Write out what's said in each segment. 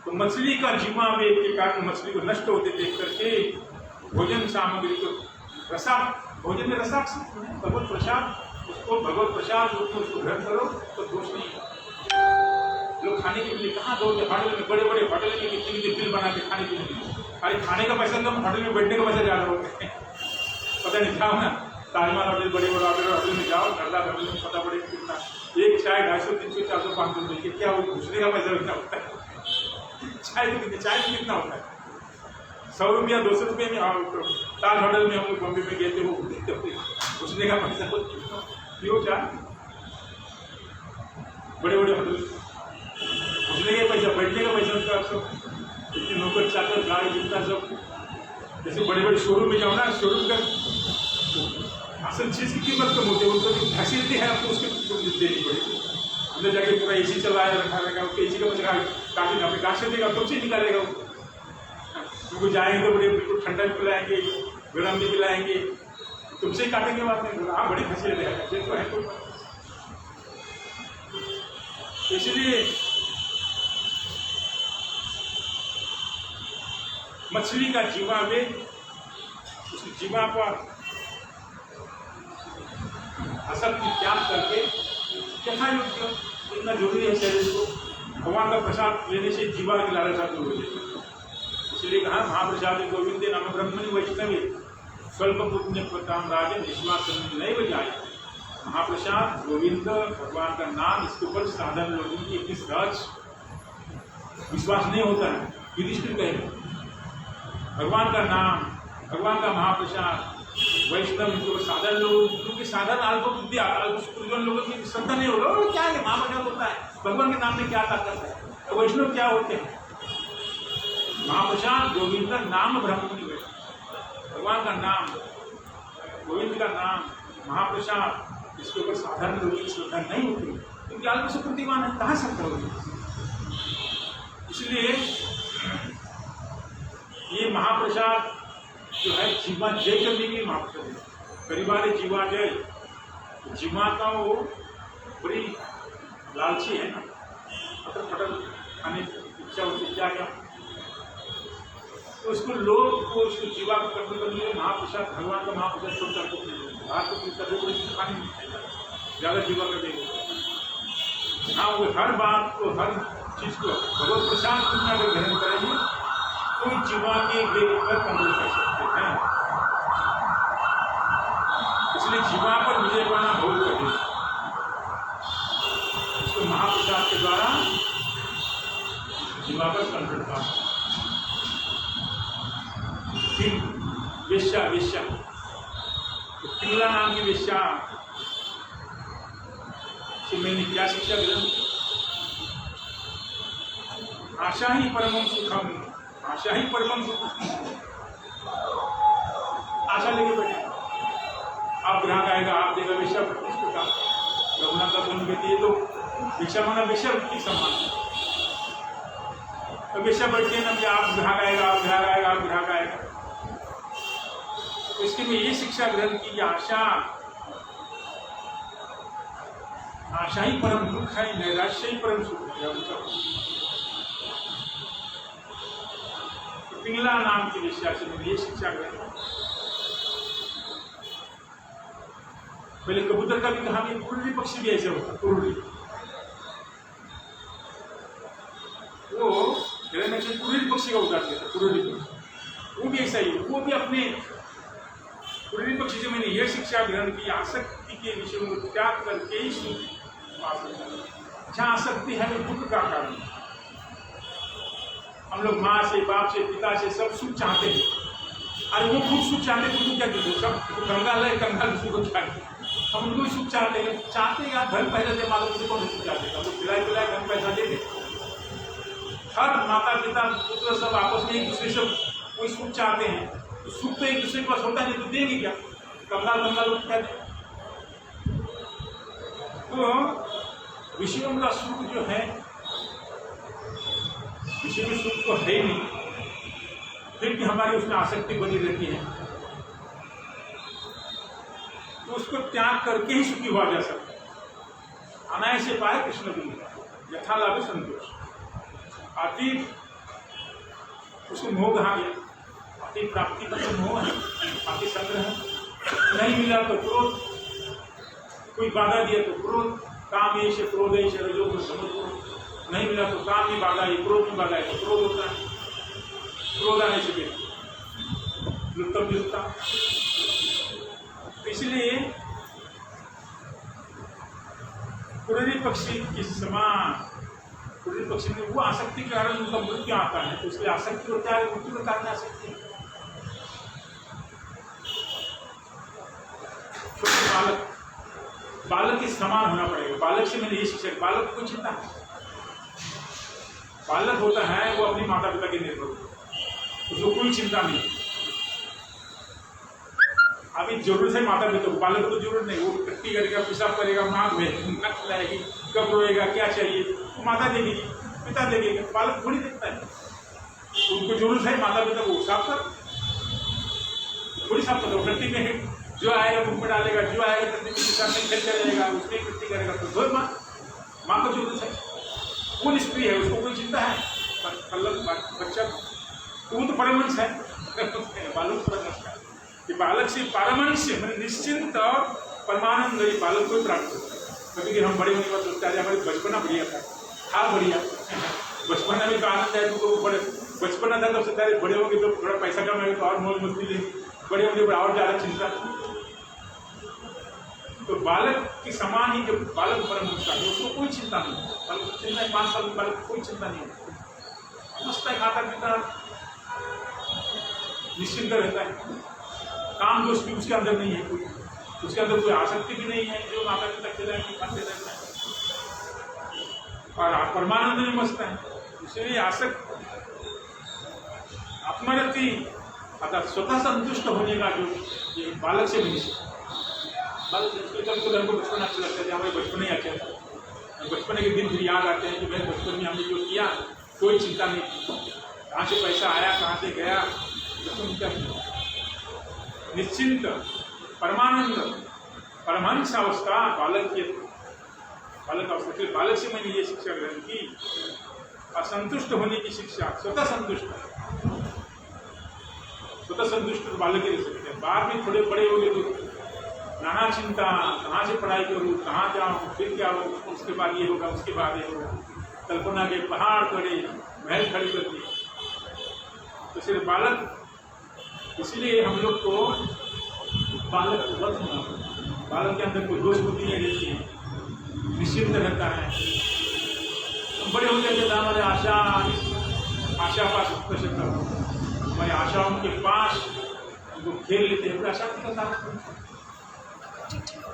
तो मछली का जीवा वेग के कारण मछली को नष्ट होते देख करके भोजन सामग्री को भोजन में रसाक्ष भगवत प्रसाद, उसको भगवत प्रसाद उसको ग्रहण करो तो दोष नहीं। लोग खाने के लिए कहाँ दौड़ते, होटल में बड़े बड़े होटल में कितने बिल बना के खाने के लिए, अरे खाने का पैसा तो होटल में बैठने का पैसा ज़्यादा होता है। पता नहीं जाओ ना ताजमहल होटल, बड़े बड़े होटल में जाओ, नर्ला होटल में पता पड़ेगा कितना, एक चाय 250, 300, 400, 500 रुपये क्या हो, घुसने का पैसा कितना होता है। चाय तो कितना होता है, 100 रुपया 200 रुपये में। ताज होटल में हम लोग बॉम्बे में गए थे, वो घुसने का पैसा क्यों चाय, बड़े बड़े होटल घुसने का पैसा, बैठने का पैसा उसका सब इतने नौकर चाकर गाड़ी जितना सब। जैसे बड़े बड़े शोरूम में जाओ ना, शोरूम का असल चीज़ की कीमत कम होती है, उनको जो फैसिलिटी है आपको उसकी देनी पड़ेगी। अंदर जाके पूरा एसी चलाया रखा रहेगा, उसके एसी का पैसा काटेगा, अपने काट से देगा, तुमसे निकालेगा। उनको जाएंगे तो बड़े बिल्कुल ठंडा भी पिलाएंगे, गर्म भी पिलाएंगे, तुमसे ही काटेंगे बात नहीं। हाँ बड़ी फैसिलिटी है तो है कोई, इसलिए मछली का जीवा वेग, उस जीवा पर आसक्ति त्याग करके यथा योग्य, इतना जरूरी है शरीर को, भगवान का प्रसाद लेने से जीवा की लालसा दूर हो जाएगी। इसलिए कहा महाप्रसाद गोविंदे नाम ब्रह्मणि वैष्णवे स्वल्प पुण्य प्रताम राजन विश्वास नहीं बजाए। महाप्रसाद गोविंद भगवान का नाम, इसके ऊपर साधन लोगों की इतनी सहज विश्वास नहीं होता है। युधिष्ठिर कहे भगवान का नाम, भगवान का महाप्रसाद वैष्णव जो साधन लोग, क्योंकि साधन अल्प बुद्धि अल्प लोगों की श्रद्धा नहीं होगा, क्या है महाप्रसाद होता है, भगवान के नाम में क्या ताकत है, तो वैष्णव क्या होते हैं। महाप्रसाद गोविंद नाम ब्रह्मणि वैष्णव, भगवान का नाम, गोविंद का नाम, महाप्रसाद, इसके ऊपर साधारण लोगों की श्रद्धा नहीं होती, क्योंकि अल्प से प्रतिमान है, कहाँ श्रद्धा होगी। इसलिए ये महाप्रसाद जो है जीवा जय करने के लिए महाप्रसाद है। परिवार जीवा जय, जीवा का वो बड़ी लालची है ना, अटल पटल खाने की इच्छा होती क्या क्या, तो उसको लोग को उसको जीवा को करने के लिए महाप्रसाद, भगवान का महाप्रसाद छोड़ करके बाहर को खाने ज़्यादा जीवा कर देंगे। हाँ वो हर बात को, हर चीज़ को भगवत प्रसाद में अगर ग्रहण करेंगे तो जीवा के वेग पर कंट्रोल कर सकते हैं। इसलिए जीवा पर विजय पाना बहुत कठिन है। इसको महाप्रसाद के द्वारा जीवा पर कंट्रोल करना। वेश्या, वेश्या पिंगला नाम की वेश्या से मैंने क्या शिक्षा ग्रहण की? आशा ही परमम सुखम, आशा ही परमम सुख। आशा लेके बैठे, आप ग्राहक आएगा, आप देगा वेश्या इस प्रकार रघुनाथ का सुन कहती है तो वेश्या माना वेश्या की समान है। तो वेश्या बैठती है ना कि आप ग्राहक आएगा, आप ग्राहक आएगा, आप ग्राहक आएगा। तो इसके लिए ये शिक्षा ग्रहण की आशा, आशा ही परम दुख है, नैराश्य ही परम सुख है। पिंगला नाम की वेश्या से मैंने ये शिक्षा ग्रहण। पहले कबूतर का भी कहा कि कुरुली पक्षी भी ऐसे होता, कुरुली वो कुरुली पक्षी का उदाहरण देता, कुरुली पक्षी वो भी ऐसा ही, वो भी अपने कुरुली पक्षी से मैंने यह शिक्षा ग्रहण की आसक्ति के विषय में त्याग करके ही सुख पास होता है। जहाँ आसक्ति है वो दुख का कारण। हम लोग माँ से, बाप से, पिता से सब सुख चाहते हैं, और वो खुद सुख चाहते हैं, तो क्या कहते हैं, सब कंगाल है, कंगाल सुख को चाहते हैं, हम उनको भी सुख चाहते हैं। चाहते हैं यार घर पैसा दे, मालूम मुझे कौन सुख चाहते हैं, हम लोग खिलाए पिलाए घर पैसा दे दे। हर माता पिता पुत्र सब आपस में एक दूसरे से कोई सुख चाहते हैं, तो सुख तो एक दूसरे के पास होता नहीं, तो देंगे क्या, कंगाल कंगाल लोग कहते हैं। तो विषयों का सुख जो है, विषय में सुख तो है नहीं, फिर भी हमारी उसमें आसक्ति बनी रहती है, तो उसको त्याग करके ही सुखी हुआ जा सकता है। अनायास से पाए कृष्ण भी यथा लाभ संतोष। अतीत उसको मोह कहा गया, बाकी प्राप्ति का तो मोह है, बाकी संग्रह नहीं मिला तो क्रोध, कोई बाधा दिया तो क्रोध, कामेश क्रोधेश रजोगुण तमोगुण, नहीं मिला तो काम में बाधा है, क्रोध में बाधा है तो क्रोध होता है, क्रोध आने से लुप्तम विलुप्ता। इसलिए पुररी पक्षी के समान, पुररी पक्षी में वो आसक्ति के कारण उनका मृत्यु आता है, तो इसलिए आसक्ति होता है, मृत्यु का कारण आसक्ति है। बालक, बालक के समान होना पड़ेगा। बालक से मैंने ये शिक्षा, बालक को चिंता है, बालक होता है वो अपने माता पिता के निर्भर, उसको कोई चिंता नहीं। अभी जरूरत है माता पिता को, बालक को जरूरत नहीं, वो टट्टी करेगा, पेशाब करेगा, माँ में खिलाएगी, कब रोएगा, क्या चाहिए, वो माता देगी, पिता देगी, बालक थोड़ी देखता है। उनको जरूरत है माता पिता को साफ कर, थोड़ी साफ कर दो। टट्टी में जो आएगा मुंह में डालेगा, जो आएगा टट्टी में पेशाब में खेलता रहेगा, उसने टट्टी करेगा तो धो माँ, माँ को जरूरत है, वो निष्क्रिय है, उसको कोई चिंता है। बच्चा वो तो परमंश है, बालक परमंश है। कि बालक से पारमांश मैंने निश्चिंत और परमानंद बालक को प्राप्त होता है। क्योंकि हम बड़े होने के बाद सोचते हैं हमारे बचपना बढ़िया था बढ़िया, बचपना में तो आनंद है, तो बड़े बचपना था तो सोचता है बड़े होंगे तो थोड़ा पैसा कमाएंगे तो और मौज मस्ती लेंगे, बड़े होंगे तो और ज़्यादा चिंता। तो बालक के समान ही जो बालक परमंश है उसको कोई चिंता नहीं, बालक चिंता 5 साल में बालक को कोई चिंता नहीं होती, मस्त है, खाता पीता निश्चिंत रहता है, काम दोष भी उसके अंदर नहीं है, कोई उसके अंदर कोई आसक्ति भी नहीं है, जो माता पिता खिलाएंगे खाते रहता है और परमानंद में मस्त है। इसलिए आसक्त आत्मरति अर्थात स्वतः संतुष्ट होने का जो ये बालक से भी बालक तो हमको बचपन अच्छा लगता है, हमारे बचपन ही अच्छा था, बचपन के दिन फिर याद आते हैं कि मेरे बचपन में हमने जो किया कोई चिंता नहीं, कहाँ से पैसा आया कहाँ से गया, निश्चिंत परमानंद परमहंस अवस्था बालक की, बालक अवस्था। फिर बालक से मैंने ये शिक्षा ग्रहण की, असंतुष्ट होने की शिक्षा, स्वतः संतुष्ट, स्वतः संतुष्ट बालक ही रह सकते हैं। बाद में थोड़े बड़े हो गए तो नाना चिंता, कहाँ से पढ़ाई करूँ, कहाँ जाऊँ, फिर क्या हो, उसके बाद ये होगा, उसके बाद ये होगा, कल्पना के पहाड़ खड़े, महल खड़ी कर दिए। तो सिर्फ बालक, इसलिए हम लोग को बालक वक्त होना, बालक के अंदर कोई दोष बुद्धि नहीं रहती है, निश्चिंत रहता है। तो बड़े हो जाते हमारे आशा पास हमारी आशाओं के पास उनको खेल लेते हैं, आशा का कारण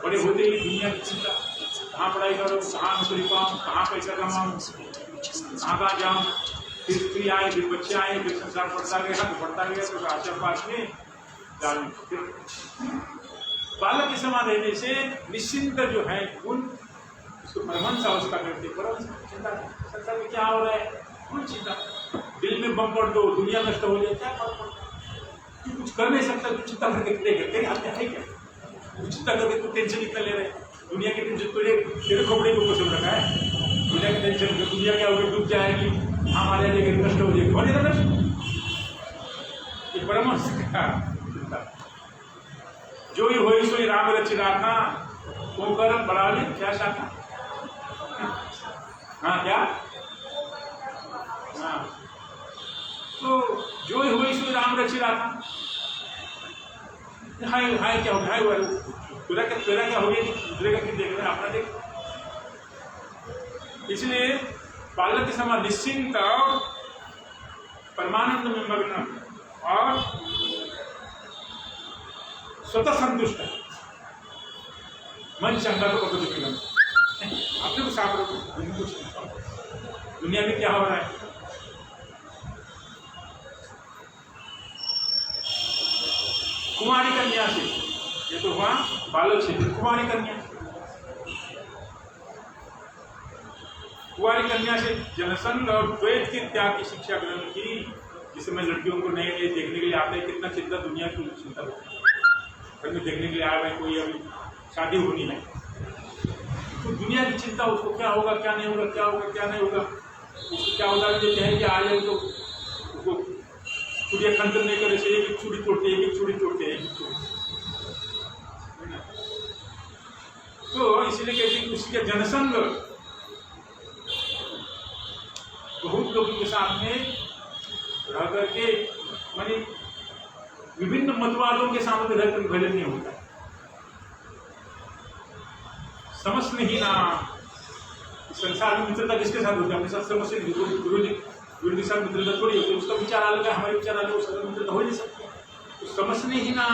बड़े होते ही दुनिया की चिंता, कहाँ पढ़ाई करो, कहाँ नौकरी पाऊँ, कहाँ पैसा कमाऊँ, कहाँ जाऊँ, फिर स्त्री आए, फिर बच्चे आए, फिर संसार बढ़ता गया तो बढ़ता गया, तो आशा पास में डाल। बालक के समान रहने से निश्चिंत जो है गुण उसको परमहंस अवस्था करते, परमहंस चिंता संसार में क्या हो रहा है, कोई चिंता, दिल में बम पड़ दो, दुनिया नष्ट हो जाए, क्या फर्क पड़ता है, कुछ कर नहीं सकता, कुछ चिंता करके तेरे हाथ में है क्या, कुछ चिंता करके तो टेंशन इतना ले रहे, दुनिया की टेंशन तेरे खोपड़े को पसंद रखा है, दुनिया की टेंशन, दुनिया क्या होगी, डूब जाएगी, हमारे लिए नष्ट हो जाएगी, कौन है नष्ट, ये परमहंस का चिंता। जो ही होई सोई राम रचि राखा, ओंकार बढ़ावे क्या शाखा, हाँ क्या, हाँ तो जो ही होई सोई राम रचि राखा, हाय हाय क्या हो गया, हाय हुआ तेरा क्या हो गया, दूसरे का क्यों देख रहे हैं, अपना देख। इसलिए बालक के समान निश्चिंत और परमानंद में मग्न और स्वतः संतुष्ट है, मन शंका तो कभी दुखी नहीं, अपने को साफ रखो, दुनिया में क्या हो रहा है। कुमारी कन्या से, ये तो हुआ बालक से, कुमारी कन्या, कुमारी कन्या से जनसंग और द्वैत के त्याग की शिक्षा ग्रहण की, जिसमें लड़कियों को नए नए देखने के लिए आते हैं, कितना चिंता दुनिया की चिंता होती है, में देखने के लिए आया भाई कोई अभी शादी होनी है, तो दुनिया की चिंता, उसको क्या होगा क्या नहीं होगा, क्या होगा क्या नहीं होगा, उसको क्या होता है, जो कहें कि आ जाए तो उसको चूड़िया खंडन नहीं करे से एक एक चूड़ी तोड़ते, एक एक चूड़ी तोड़ते, एक एक चूड़ी। तो इसलिए कहते हैं उसका जनसंग बहुत लोगों के सामने रह करके, मानी विभिन्न मतवादों के सामने रहकर भजन नहीं होता। समझ नहीं ना संसार में मित्रता किसके साथ होती है? अपने साथ समझ से गुरु के साथ मित्रता थोड़ी होती है। उसका विचार अलग है, हमारे विचार अलग है, उसका मित्रता हो नहीं सकती। तो समझने ही ना,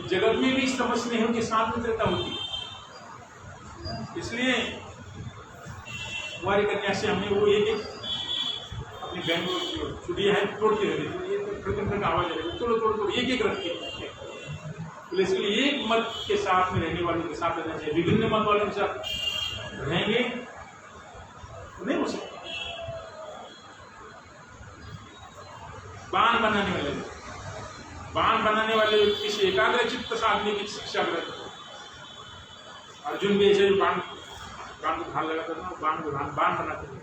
जगत में भी समझने के साथ मित्रता होती है। इसलिए हमारी कन्या से हमने वो एक अपनी बहन को चुड़िया है तोड़ते रहते, ये तो आवाज आएगी, तोड़ो तोड़ो तोड़ो, एक एक रखते हैं। तो इसलिए एक मत के साथ में रहने वालों के साथ रहना चाहिए। विभिन्न मत वालों के साथ रहेंगे नहीं हो सकता। बाण बनाने वाले व्यक्ति से एकाग्र चित्त साधने की शिक्षा ग्रहण। अर्जुन भी ऐसे बाण को धार लगाता था, बाण बनाते थे।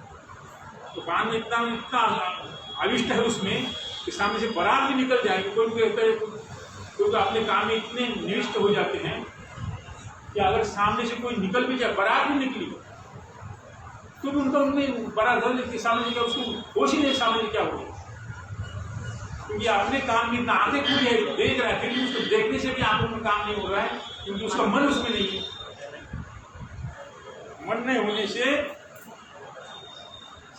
तो बाण में इतना अविष्ट है उसमें कि सामने से बरात भी निकल जाएगी। कोई कहता है क्योंकि अपने काम में इतने निविष्ट हो जाते हैं कि अगर सामने से कोई निकल भी जाए, बारात भी निकली तो भी उनका उनमें बारात के सामने क्या, उसको होश ही नहीं सामने क्या हो गया। क्योंकि अपने काम में इतना आंखें खुली है, देख रहा है, फिर भी उसको देखने से भी आंखों में काम नहीं हो रहा है, क्योंकि उसका मन उसमें नहीं है। मन नहीं होने से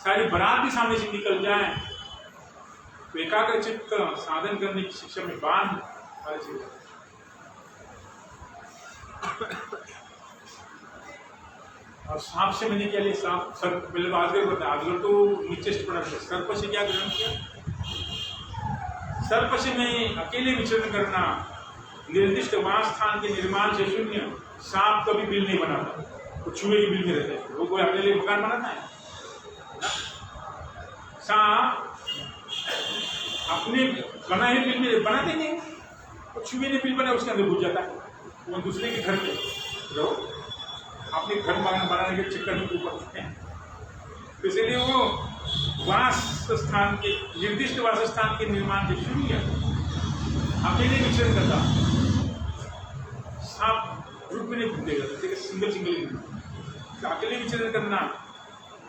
सारी बारात भी सामने से निकल जाए। तो एकाग्र चित्त साधन करने की शिक्षा में बाण और सांप से मैंने क्या लिया, सांप सर्प पहले आजगर बताया, आजगर तो नीचे पड़ा था। सर्प से क्या ग्रहण किया? सर्प से मैं अकेले विचरण करना, निर्दिष्ट वास स्थान के निर्माण से शून्य। सांप कभी बिल नहीं बनाता, वो छुए की बिल में रहता है। वो कोई अपने लिए मकान बनाता है? सांप अपने बनाए बिल में बनाते नहीं, वो छुए ने बिल बना उसके अंदर घुस जाता है। वो दूसरे के घर में रहो, अपने घर बनाने के चक्कर में ऊपर उठते हैं। इसलिए वो वास स्थान के निर्दिष्ट वास स्थान के निर्माण के शून्य अकेले विचरण करता। सांप ग्रुप में नहीं घूमते जाते, सिंगल तो अकेले विचरण करना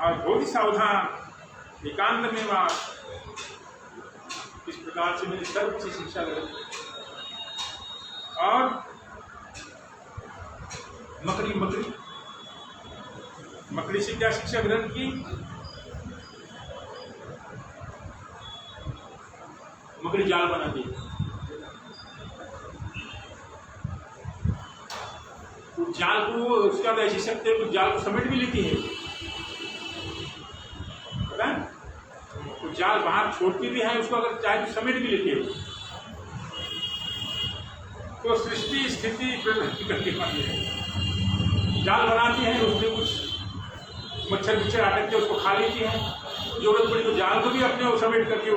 और बहुत ही सावधान एकांत में वास। इस प्रकार से मैंने सर्व से शिक्षा ग्रहण। और मकड़ी से क्या शिक्षा ग्रहण की? मकड़ी जाल बनाती है। उस जाल को उसके अंदर ऐसी शक्ति है, उस जाल को समेट भी लेती है, पता है? तो जाल बाहर छोड़ती भी है, उसको अगर चाहे तो समेट भी लेती है। तो सृष्टि स्थिति प्रलय करके पाती है। जाल बनाती है, उसमें कुछ मच्छर बिच्छर अटक के उसको खा लेती है। जरूरत पड़ी तो जाल को भी अपने समेट करके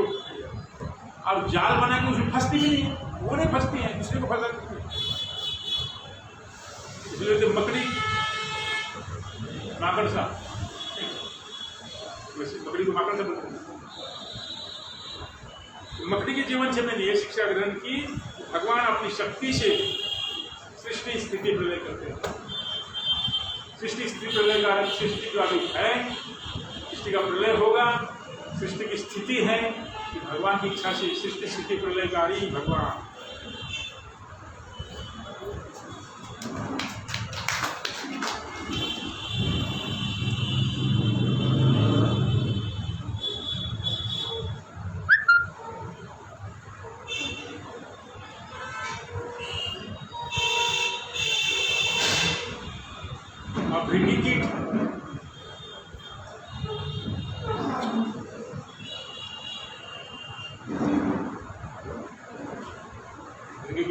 और जाल बना के उसमें फंसती भी नहीं है, वो नहीं फंसती है, दूसरे को फंसा देती है। इसलिए तो मकड़ी माकड़ सा, वैसे मकड़ी को माकड़ सा बोलते हैं। मकड़ी के जीवन से मैंने ये शिक्षा ग्रहण की, भगवान अपनी शक्ति से सृष्टि स्थिति प्रलय करते हैं। सृष्टि स्थिति प्रलय का अर्थ सृष्टि का रूप है, सृष्टि का प्रलय होगा, सृष्टि की स्थिति है कि भगवान की इच्छा से सृष्टि स्थिति प्रलयकारी भगवान।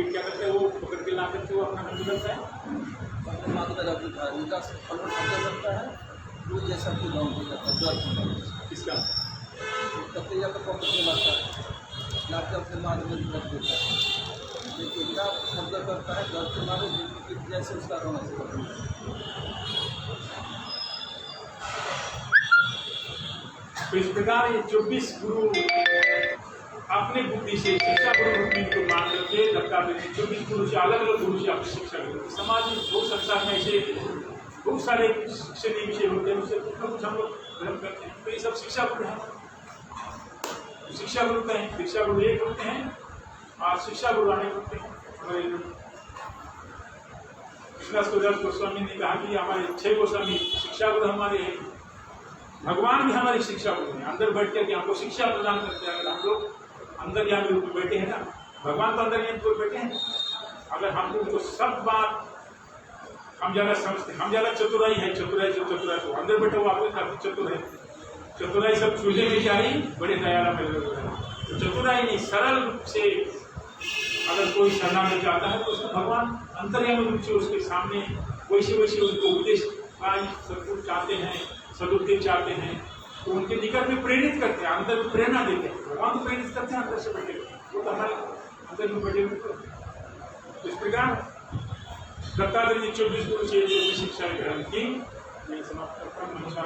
क्या करते हैं? वो पकड़ के ला करके वो अपना बंद करता है, वो जैसा कि इसका कतैया को पकड़ के लाता है, लाकर अपने मार्ग में रख देता है। लेकिन इतना शब्द करता है घर के मारे जैसे उसका रोना से करता है। तो इस प्रकार ये 24 गुरु अपने बुद्धि से शिक्षा गुरु बुद्धि को मान करके दत्तात्रेय ने 24 गुरु से अलग अलग गुरु से अपनी शिक्षा ली। समाज में बहुत संसार में ऐसे बहुत सारे शिक्षणीय विषय होते हैं, उससे कुछ न कुछ हम लोग ग्रहण करते हैं। तो ये सब शिक्षा गुरु हैं, शिक्षा गुरु होते हैं, शिक्षा गुरु एक होते हैं और शिक्षा गुरु अनेक होते हैं। कृष्णदास गोस्वामी ने कहा कि हमारे 6 गोस्वामी शिक्षा गुरु हमारे हैं, भगवान भी हमारी शिक्षा गुरु हैं। अंदर बैठ करके हमको शिक्षा प्रदान करते हैं। अगर हम लोग अंदर यहाँ के रूप में बैठे हैं ना, भगवान तो अंदर यहाँ पे बैठे हैं, अगर हम उनको सब बात हम ज़्यादा समझते, हम ज़्यादा चतुराई है, चतुराई तो अंदर बैठे हुआ आपको काफी चतुर है, चतुराई सब चूल्हे में जा रही बड़े दयाला में लगे हैं। तो चतुराई नहीं, सरल रूप से अगर कोई शरणागत जाता है तो उसको भगवान अंतर्यामी रूप से उसके सामने वैसे वैसे उनको उपदेश सब कुछ चाहते हैं, सदुपदेश चाहते हैं, तो उनके निकट में प्रेरित करते हैं, अंदर में प्रेरणा देते हैं। भगवान को प्रेरित करते हैं अंदर से बैठे, वो तो हमारे अंदर में बैठे हुए। तो इस प्रकार दत्तात्रेय ने 24 गुरु से जो भी शिक्षा ग्रहण की, मैं समाप्त करता हूँ। नमस्कार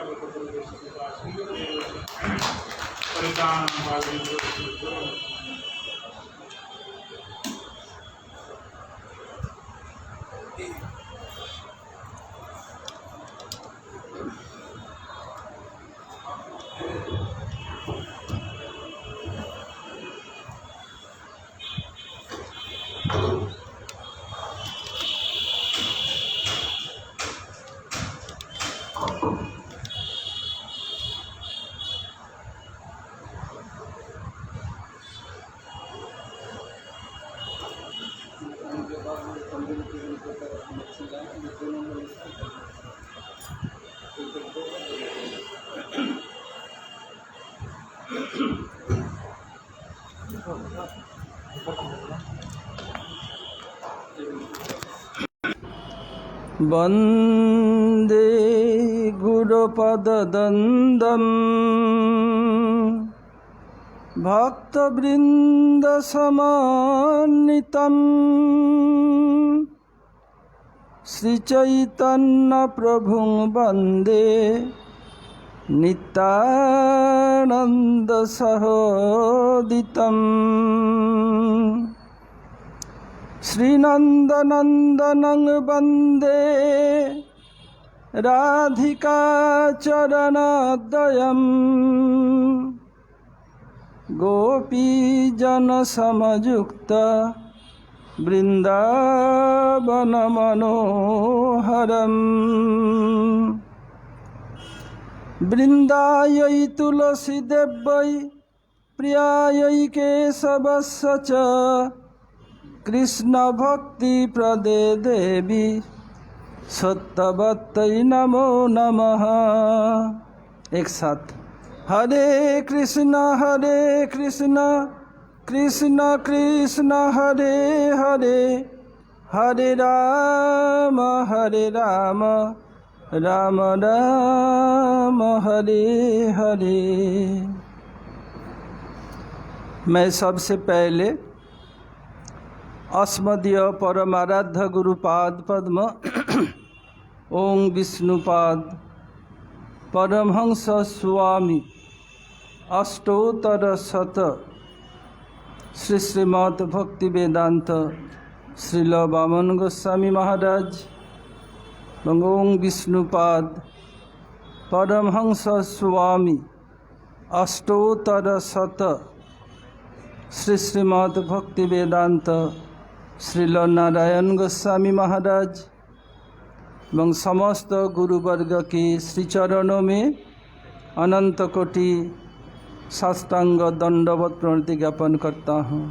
वन्दे गुरुपदद्वन्द्वं भक्तवृन्दसमान्वितं श्रीचैतन्यप्रभुं वन्दे नित्यानन्दसहोदितं श्रीनन्दनन्दनं वन्दे राधिकाचरणद्वयं गोपीजनसमयुक्त वृन्दावनमनोहरम् वृन्दायै तुलसीदेव्यै प्रियायै केशवस्य च कृष्ण भक्ति प्रदे देवी सत्यवत्यै नमो नमः। एक साथ हरे कृष्ण कृष्ण कृष्ण हरे हरे, हरे राम राम राम हरे हरे। मैं सबसे पहले अस्मदीय परमाराध्य गुरुपाद पद्म ओम विष्णुपाद परमहंस स्वामी अष्टोत्तर शत श्री श्रीमद् भक्ति वेदांत श्रील वामन गोस्वामी महाराज ओम विष्णुपाद परमहंस स्वामी अष्टोत्तर शत श्री श्रीमद् भक्ति वेदांत श्रील नारायण गोस्वामी महाराज एवं समस्त गुरुवर्ग के श्रीचरणों में अनंत कोटि साष्टांग दंडवत प्रणति ज्ञापन करता हूँ।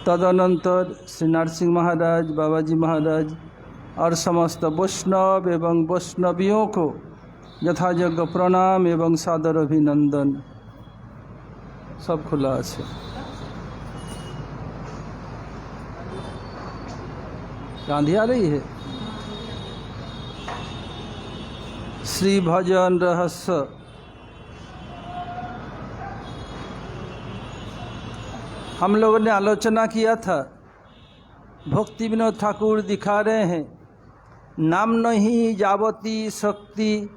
तदनंतर श्री नरसिंह महाराज, बाबाजी महाराज और समस्त वैष्णव एवं वैष्णवियों को यथायोग्य प्रणाम एवं सादर अभिनंदन। सब खुला है। आंधी आ रही है। श्री भजन रहस्य हम लोगों ने आलोचना किया था। भक्ति विनोद ठाकुर दिखा रहे हैं नाम नहीं जावती शक्ति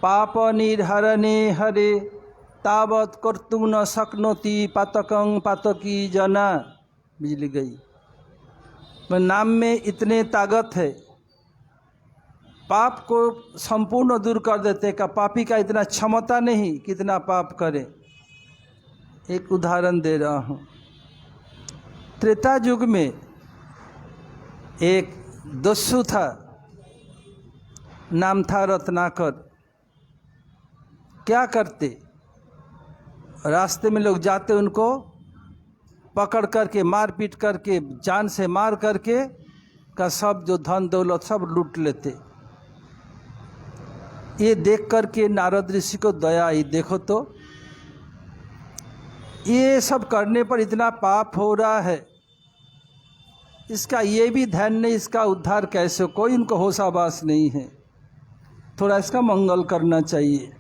पाप निर्हरणे हरे तावत कर्तुम न शक्नोति पातकं पातकी जना। बिजली गई। पर नाम में इतने ताकत है, पाप को संपूर्ण दूर कर देते का पापी का इतना क्षमता नहीं कितना पाप करे। एक उदाहरण दे रहा हूँ। त्रेता युग में एक दस्यु था, नाम था रत्नाकर। क्या करते, रास्ते में लोग जाते उनको पकड़ करके मार पीट करके जान से मार करके का सब जो धन दौलत सब लूट लेते। ये देख करके नारद ऋषि को दया आई, देखो तो ये सब करने पर इतना पाप हो रहा है, इसका ये भी ध्यान नहीं, इसका उद्धार कैसे, कोई इनको होशाबाश नहीं है, थोड़ा इसका मंगल करना चाहिए।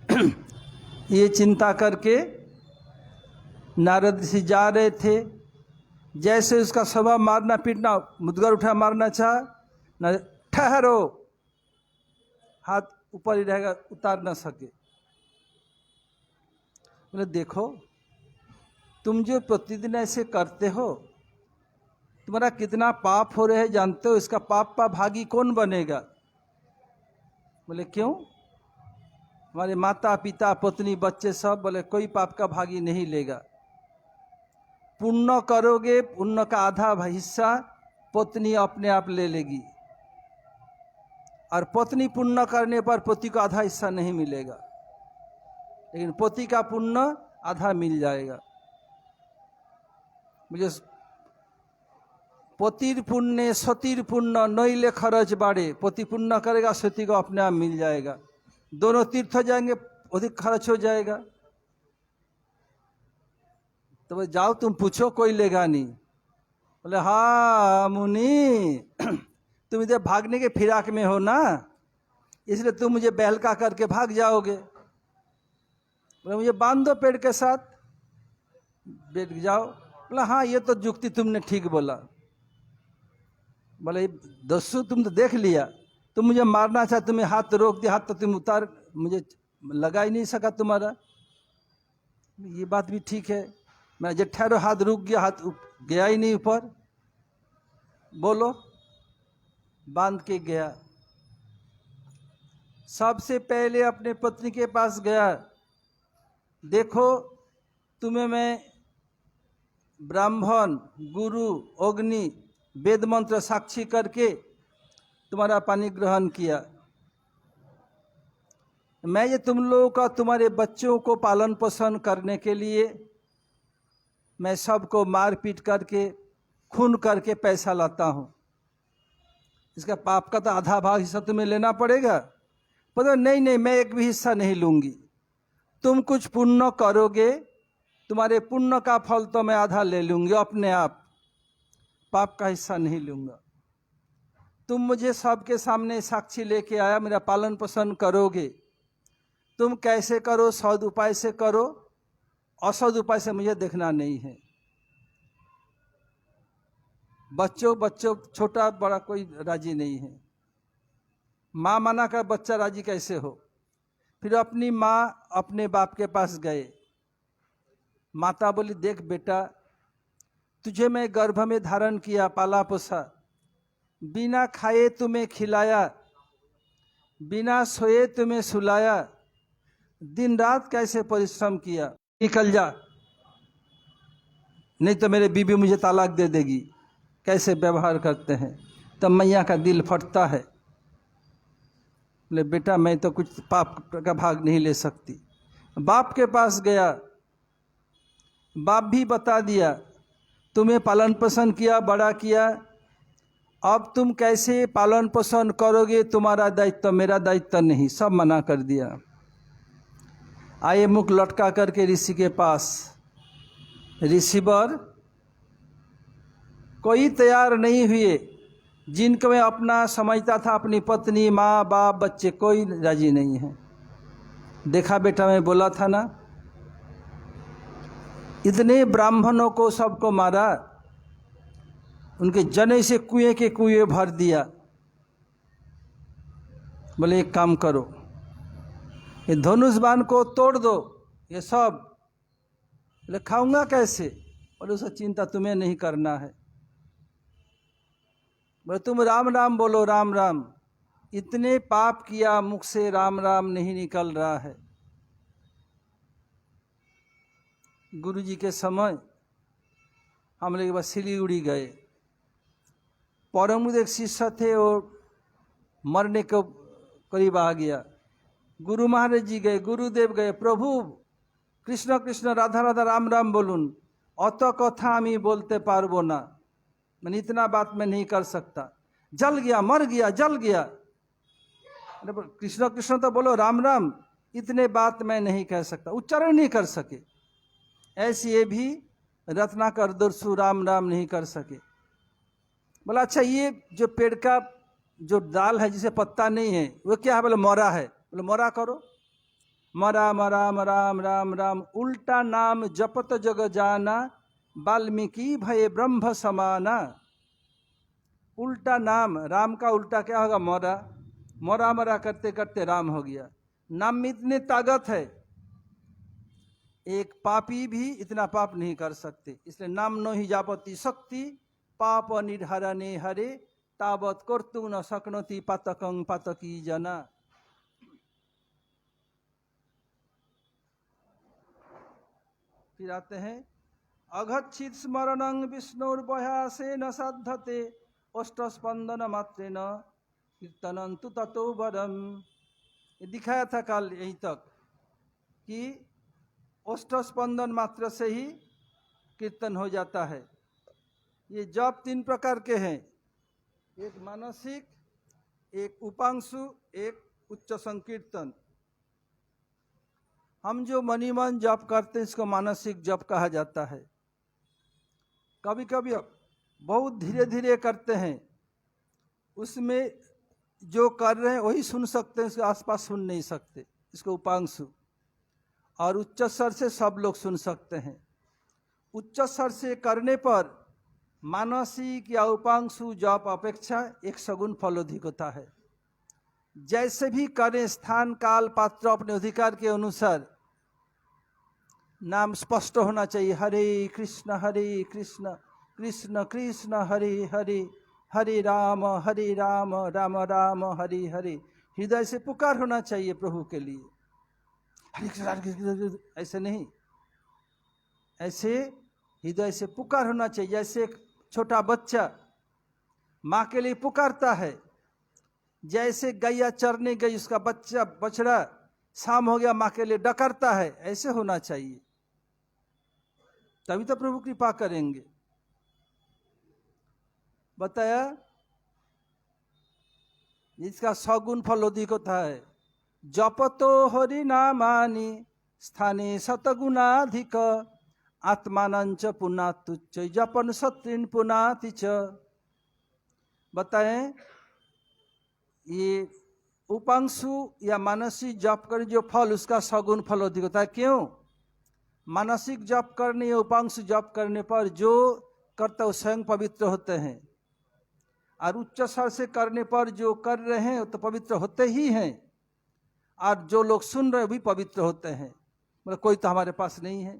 ये चिंता करके नारद ऋषि जा रहे थे। जैसे उसका स्वभाव मारना पीटना, मुदगर उठा मारना चाह न, ठहरो, हाथ ऊपर ही रहेगा, उतार ना सके। बोले देखो तुम जो प्रतिदिन ऐसे करते हो, तुम्हारा कितना पाप हो रहे हैं जानते हो, इसका पाप का भागी कौन बनेगा? बोले क्यों? हमारे माता पिता पत्नी बच्चे सब। बोले कोई पाप का भागी नहीं लेगा। पुण्य करोगे, पुण्य का आधा हिस्सा पत्नी अपने आप ले लेगी, और पत्नी पुण्य करने पर पति को आधा हिस्सा नहीं मिलेगा, लेकिन पति का पुण्य आधा मिल जाएगा। मुझे पतिर पुण्य सतिर पुण्य नैले खर्च बाड़े, पति पुण्य करेगा सती को अपने आप मिल जाएगा, दोनों तीर्थ हो जाएंगे, अधिक खर्च हो जाएगा। तो जाओ तुम पूछो, कोई लेगा नहीं। बोले हाँ मुनि, तुम इधर भागने के फिराक में हो ना, इसलिए तुम मुझे बहलका करके भाग जाओगे। बोले मुझे बांध दो पेड़ के साथ, बैठ जाओ। बोला हाँ ये तो जुक्ति तुमने ठीक बोला। बोले दस्यु तुम तो देख लिया, तुम मुझे मारना चाहे, तुम्हें हाथ रोक दिया, हाथ तो तुम उतार, मुझे लगा ही नहीं सका तुम्हारा। ये बात भी ठीक है, मैं जब ठहरो, हाथ रुक गया, हाथ गया ही नहीं ऊपर। बोलो, बांध के गया। सबसे पहले अपने पत्नी के पास गया, देखो तुम्हें मैं ब्राह्मण गुरु अग्नि वेद मंत्र साक्षी करके तुम्हारा पानी ग्रहण किया। मैं ये तुम लोगों का, तुम्हारे बच्चों को पालन पोषण करने के लिए मैं सबको मार पीट करके खून करके पैसा लाता हूँ, इसका पाप का तो आधा भाग हिस्सा तुम्हें लेना पड़ेगा। पता नहीं नहीं, मैं एक भी हिस्सा नहीं लूँगी, तुम कुछ पुण्य करोगे, तुम्हारे पुण्य का फल तो मैं आधा ले लूँगी अपने आप, पाप का हिस्सा नहीं लूँगा। तुम मुझे सबके सामने साक्षी लेके आया, मेरा पालन पोषण करोगे, तुम कैसे करो, सद उपाय से करो, असद उपाय से मुझे देखना नहीं है। बच्चों छोटा बड़ा कोई राजी नहीं है। माँ मना कर बच्चा राजी कैसे हो? फिर अपनी माँ अपने बाप के पास गए। माता बोली देख बेटा, तुझे मैं गर्भ में धारण किया, पाला पोसा, बिना खाए तुम्हें खिलाया, बिना सोए तुम्हें सुलाया, दिन रात कैसे परिश्रम किया, निकल जा, नहीं तो मेरे बीबी मुझे तलाक दे देगी। कैसे व्यवहार करते हैं, तब मैया का दिल फटता है। बोले बेटा मैं तो कुछ पाप का भाग नहीं ले सकती। बाप के पास गया, बाप भी बता दिया, तुम्हें पालन पोषण किया, बड़ा किया, अब तुम कैसे पालन पोषण करोगे, तुम्हारा दायित्व, मेरा दायित्व नहीं, सब मना कर दिया। आए मुख लटका करके ऋषि के पास। ऋषिवर कोई तैयार नहीं हुए, जिनको मैं अपना समझता था, अपनी पत्नी माँ बाप बच्चे, कोई राजी नहीं है। देखा बेटा, मैं बोला था ना, इतने ब्राह्मणों को सबको मारा, उनके जने से कुएं के कुएं भर दिया। बोले एक काम करो, ये धनुष बाण को तोड़ दो, ये सब बोले खाऊंगा कैसे? बोले उसका चिंता तुम्हें नहीं करना है। बोले तुम राम राम बोलो, राम राम। इतने पाप किया, मुख से राम राम नहीं निकल रहा है। गुरु जी के समय हम लोग बस सिलीगुड़ी गए। परम एक शिष्य थे, वो मरने को करीब आ गया। गुरु महाराज जी गए, गुरुदेव गए, प्रभु कृष्ण कृष्ण राधा राधा राम राम बोलून, अत कथा हमें बोलते पारबो ना, मैंने इतना बात मैं नहीं कर सकता। जल गया, मर गया, जल गया। कृष्ण कृष्ण तो बोलो, राम राम इतने बात मैं नहीं कह सकता, उच्चारण नहीं कर सके। ऐसे ये भी रत्नाकर दुर्सु राम राम नहीं कर सके। बोला अच्छा ये जो पेड़ का जो डाल है जिसे पत्ता नहीं है वो क्या है? बोले मोरा है। बोले मोरा करो। मरा मरा राम राम राम उल्टा नाम जपत जग जाना, वाल्मीकि भय ब्रह्म समाना। उल्टा नाम, राम का उल्टा क्या होगा? मोरा। मोरा मरा करते करते राम हो गया। नाम में इतनी ताकत है, एक पापी भी इतना पाप नहीं कर सकते। इसलिए नाम नो ही जापति शक्ति, पाप निर्हरणे हरे, तावत कर्तु न शक्नोति पातकं पातकी जना। फिर आते हैं, अघच्छित स्मरणं विष्णुर्भयासे न साधते, अष्टस्पंदन मात्रे न कीर्तनं तु ततो वरम। ये दिखाया था कल यहीं तक कि अष्टस्पंदन मात्र से ही कीर्तन हो जाता है। ये जप 3 प्रकार के हैं, एक मानसिक, एक उपांशु, एक उच्च संकीर्तन। हम जो मनी मन जप करते हैं इसको मानसिक जप कहा जाता है। कभी कभी बहुत धीरे धीरे करते हैं, उसमें जो कर रहे हैं वही सुन सकते हैं, उसके आसपास सुन नहीं सकते, इसको उपांशु। और उच्च स्वर से सब लोग सुन सकते हैं। उच्च स्वर से करने पर मानसिक या उपांशु जप अपेक्षा 100 गुण फल अधिक होता है। जैसे भी करें, स्थान काल पात्र अपने अधिकार के अनुसार नाम स्पष्ट होना चाहिए। हरे कृष्ण कृष्ण कृष्ण हरे हरे, हरे राम राम राम हरे हरे। हृदय से पुकार होना चाहिए प्रभु के लिए, हरे कृष्ण ऐसे नहीं, ऐसे हृदय से पुकार होना चाहिए। जैसे एक छोटा बच्चा माँ के लिए पुकारता है, जैसे गैया चरने गई, उसका बच्चा बछड़ा शाम हो गया माँ के लिए डकरता है, ऐसे होना चाहिए, तभी तो प्रभु कृपा करेंगे। बताया इसका 100 गुण फल अधिक होता है। जपतो हरि नामानि स्थाने शतगुणाधिक, आत्मानंच पुनातुच्च जपन सत्रिन पुनाति च। बताएं ये उपांशु या मानसिक जप कर जो फल, उसका 100 गुण फल अधिक होता है। क्यों? मानसिक जप करने या उपांशु जप करने पर जो करता है स्वयं पवित्र होते हैं, और उच्च स्वर से करने पर जो कर रहे हैं तो पवित्र होते ही हैं, और जो लोग सुन रहे हैं भी पवित्र होते हैं। मतलब कोई तो हमारे पास नहीं है,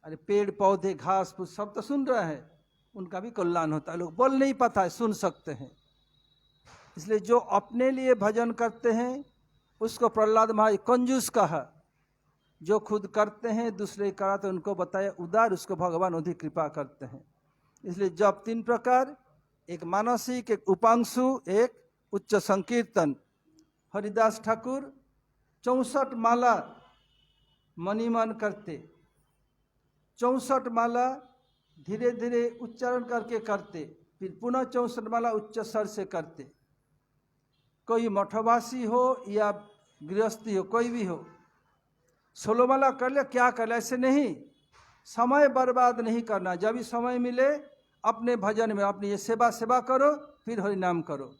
अरे पेड़ पौधे घास फूस सब तो सुन रहे हैं, उनका भी कल्याण होता है। लोग बोल नहीं पाता है, सुन सकते हैं। इसलिए जो अपने लिए भजन करते हैं उसको प्रहलाद महाराज कंजूस कहा, जो खुद करते हैं दूसरे कराते उनको बताया उदार, उसको भगवान अधिक कृपा करते हैं। इसलिए जब 3 प्रकार, एक मानसिक, एक उपांशु, एक उच्च संकीर्तन। हरिदास ठाकुर 64 माला मनीमन करते, 64 माला धीरे धीरे उच्चारण करके करते, फिर पुनः 64 माला उच्च स्वर से करते। कोई मठवासी हो या गृहस्थी हो, कोई भी हो, 16 माला कर ले, क्या कर ले, ऐसे नहीं। समय बर्बाद नहीं करना, जब भी समय मिले अपने भजन में अपनी ये सेवा करो, फिर हरि नाम करो।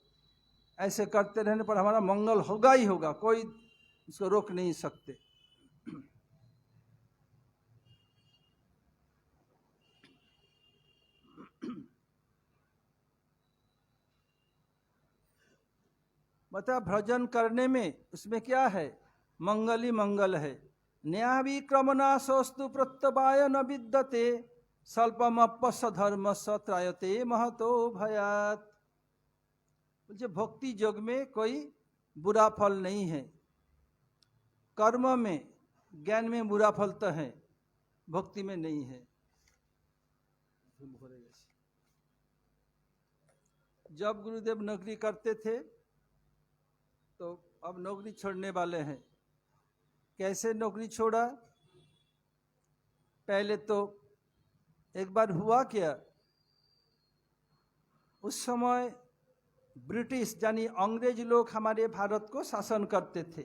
ऐसे करते रहने पर हमारा मंगल होगा ही होगा, कोई इसको रोक नहीं सकते। बता भजन करने में उसमें क्या है? मंगल ही मंगल है। न्यायविक्रमनाशोस्तु प्रत्यवाय न विद्यते स्वल्पमप्यस्य धर्मस्य त्रायते महतो भयात्। मुझे भक्ति योग में कोई बुरा फल नहीं है, कर्म में ज्ञान में बुरा फल तो है, भक्ति में नहीं है। जब गुरुदेव नौकरी करते थे तो अब नौकरी छोड़ने वाले हैं। कैसे नौकरी छोड़ा? पहले तो एक बार हुआ क्या, उस समय ब्रिटिश यानी अंग्रेज लोग हमारे भारत को शासन करते थे।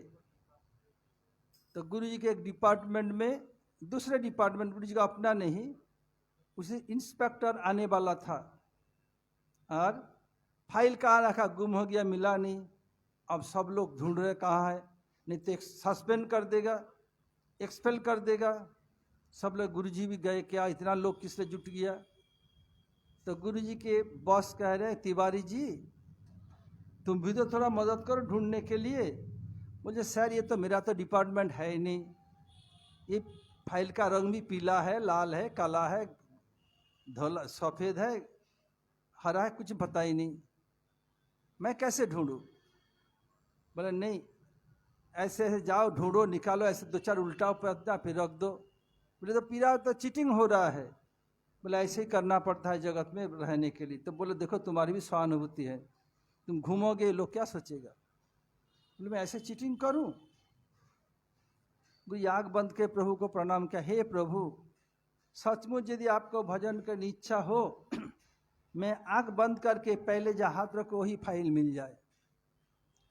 तो गुरुजी के एक डिपार्टमेंट में, दूसरे डिपार्टमेंट गुरुजी का अपना नहीं, उसे इंस्पेक्टर आने वाला था और फाइल कहाँ रखा, गुम हो गया, मिला नहीं। अब सब लोग ढूंढ रहे कहाँ है, नहीं तो सस्पेंड कर देगा, एक्सपेल कर देगा। सब लोग, गुरुजी भी गए, क्या इतना लोग किससे जुट गया? तो गुरुजी के बॉस कह रहे, तिवारी जी तुम भी तो थोड़ा मदद करो ढूंढने के लिए। मुझे सर ये तो मेरा तो डिपार्टमेंट है ही नहीं, ये फाइल का रंग भी पीला है, लाल है, काला है, धोला सफ़ेद है, हरा है, कुछ पता ही नहीं, मैं कैसे ढूंढूं? बोले नहीं, ऐसे ऐसे जाओ ढूंढो, निकालो, ऐसे दो चार उल्टा पलटा फिर रख दो। बोले तो पीरा तो चीटिंग हो रहा है। बोले ऐसे ही करना पड़ता है जगत में रहने के लिए। तो बोले देखो तुम्हारी भी सहानुभूति है, तुम घूमोगे लोग क्या सोचेगा? बोले मैं ऐसे चीटिंग करूं? वो आग बंद के प्रभु को प्रणाम किया, हे प्रभु सचमुच यदि आपको भजन करने इच्छा हो मैं आंख बंद करके पहले जहाँ हाथ रखो वही फाइल मिल जाए।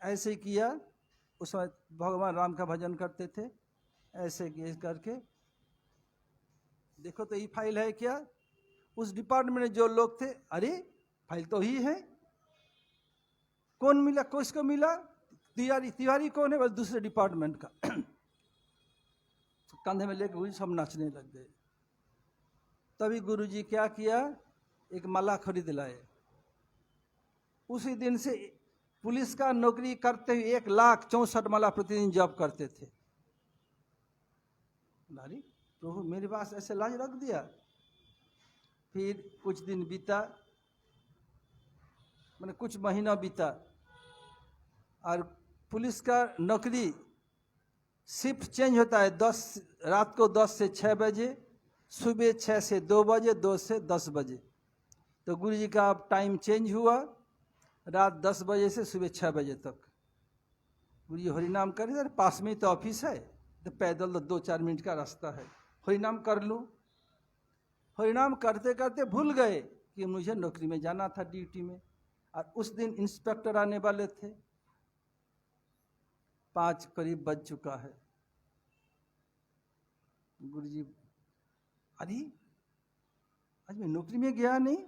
ऐसे किया, उस समय भगवान राम का भजन करते थे, ऐसे करके देखो तो ये फाइल है क्या? उस डिपार्टमेंट में जो लोग थे, अरे फाइल तो ही है, कौन मिला, किसको मिला? तिवारी। तिवारी कौन है? बस दूसरे डिपार्टमेंट का। तो कंधे में लेकर गुरुजी सब नाचने लग गए। तभी गुरुजी क्या किया, एक माला खरीद लाए। उसी दिन से पुलिस का नौकरी करते हुए 1,64,000 माला प्रतिदिन जप करते थे। नारी प्रभु मेरे पास ऐसे लाज रख दिया। फिर कुछ दिन बीता, मैंने कुछ महीना बीता, और पुलिस का नौकरी शिफ्ट चेंज होता है, रात को 10 से 6 बजे, सुबह 6 से 2 बजे, 2 से 10 बजे। तो गुरुजी का अब टाइम चेंज हुआ, रात 10 बजे से सुबह 6 बजे तक गुरुजी हरिनाम कर रहे। पास में ही तो ऑफिस है, तो पैदल तो 2-4 मिनट का रास्ता है, हरिनाम कर लूँ। हरिनाम करते करते भूल गए कि मुझे नौकरी में जाना था, ड्यूटी में। और उस दिन इंस्पेक्टर आने वाले थे, 5 करीब बज चुका है। गुरुजी, अरे आज मैं नौकरी में गया नहीं,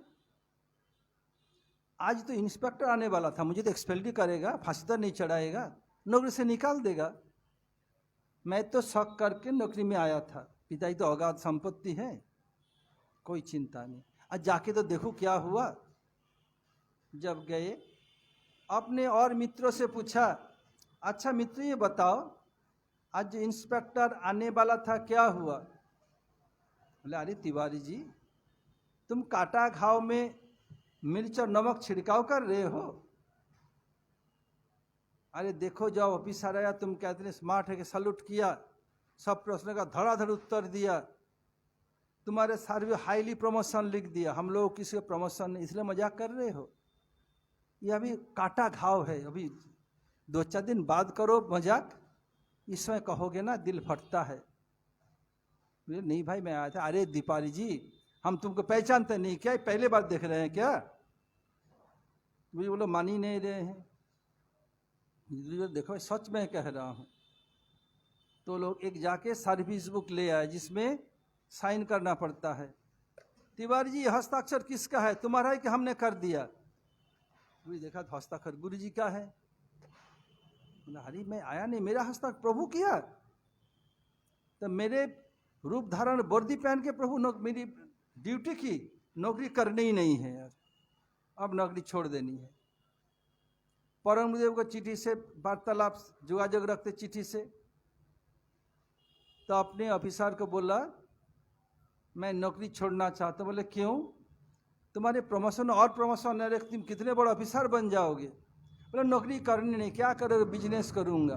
आज तो इंस्पेक्टर आने वाला था, मुझे तो एक्सपेल करेगा, फांसी तो नहीं चढ़ाएगा, नौकरी से निकाल देगा। मैं तो शक करके नौकरी में आया था, पिताजी तो अगाध संपत्ति है, कोई चिंता नहीं। आज जाके तो देखो क्या हुआ। जब गए, अपने और मित्रों से पूछा, अच्छा मित्र ये बताओ आज इंस्पेक्टर आने वाला था क्या हुआ? बोले अरे तिवारी जी तुम काटा घाव में मिर्च और नमक छिड़काव कर रहे हो। अरे देखो जब ऑफिसर आया तुम कहते हैं स्मार्ट है कि सैल्यूट किया, सब प्रश्नों का धड़ाधड़ उत्तर दिया, तुम्हारे सर्वे हाईली प्रमोशन लिख दिया। हम लोग किसी को प्रमोशन नहीं, इसलिए मजाक कर रहे हो? ये अभी काटा घाव है, अभी 2-4 दिन बाद करो मजाक, इस समय कहोगे ना दिल फटता है। नहीं भाई मैं आया था। अरे दीपाली जी हम तुमको पहचानते नहीं क्या, पहले बार देख रहे हैं क्या? मुझे बोलो मान ही नहीं रहे हैं। देखो सच में कह रहा हूँ। तो लोग एक जाके सर्विस बुक ले आए जिसमें साइन करना पड़ता है। तिवारी जी हस्ताक्षर किसका है, तुम्हारा है कि हमने कर दिया? गुरु देखा तो हस्ताक्षर गुरु जी का है। हरी मैं आया नहीं, मेरा हस्ताक्षर प्रभु किया। तो मेरे रूप धारण वर्दी पहन के प्रभु मेरी ड्यूटी की, नौकरी करनी ही नहीं है यार, अब नौकरी छोड़ देनी है। परम गुरुदेव को चिट्ठी से वार्तालाप जोगाजोग रखते चिट्ठी से। तो अपने ऑफिसर को बोला मैं नौकरी छोड़ना चाहता हूँ। बोले क्यों? तुम्हारे प्रमोशन और प्रमोशन है, तुम कितने बड़े ऑफिसर बन जाओगे। बोले नौकरी करनी नहीं, क्या करोगे? बिजनेस करूँगा।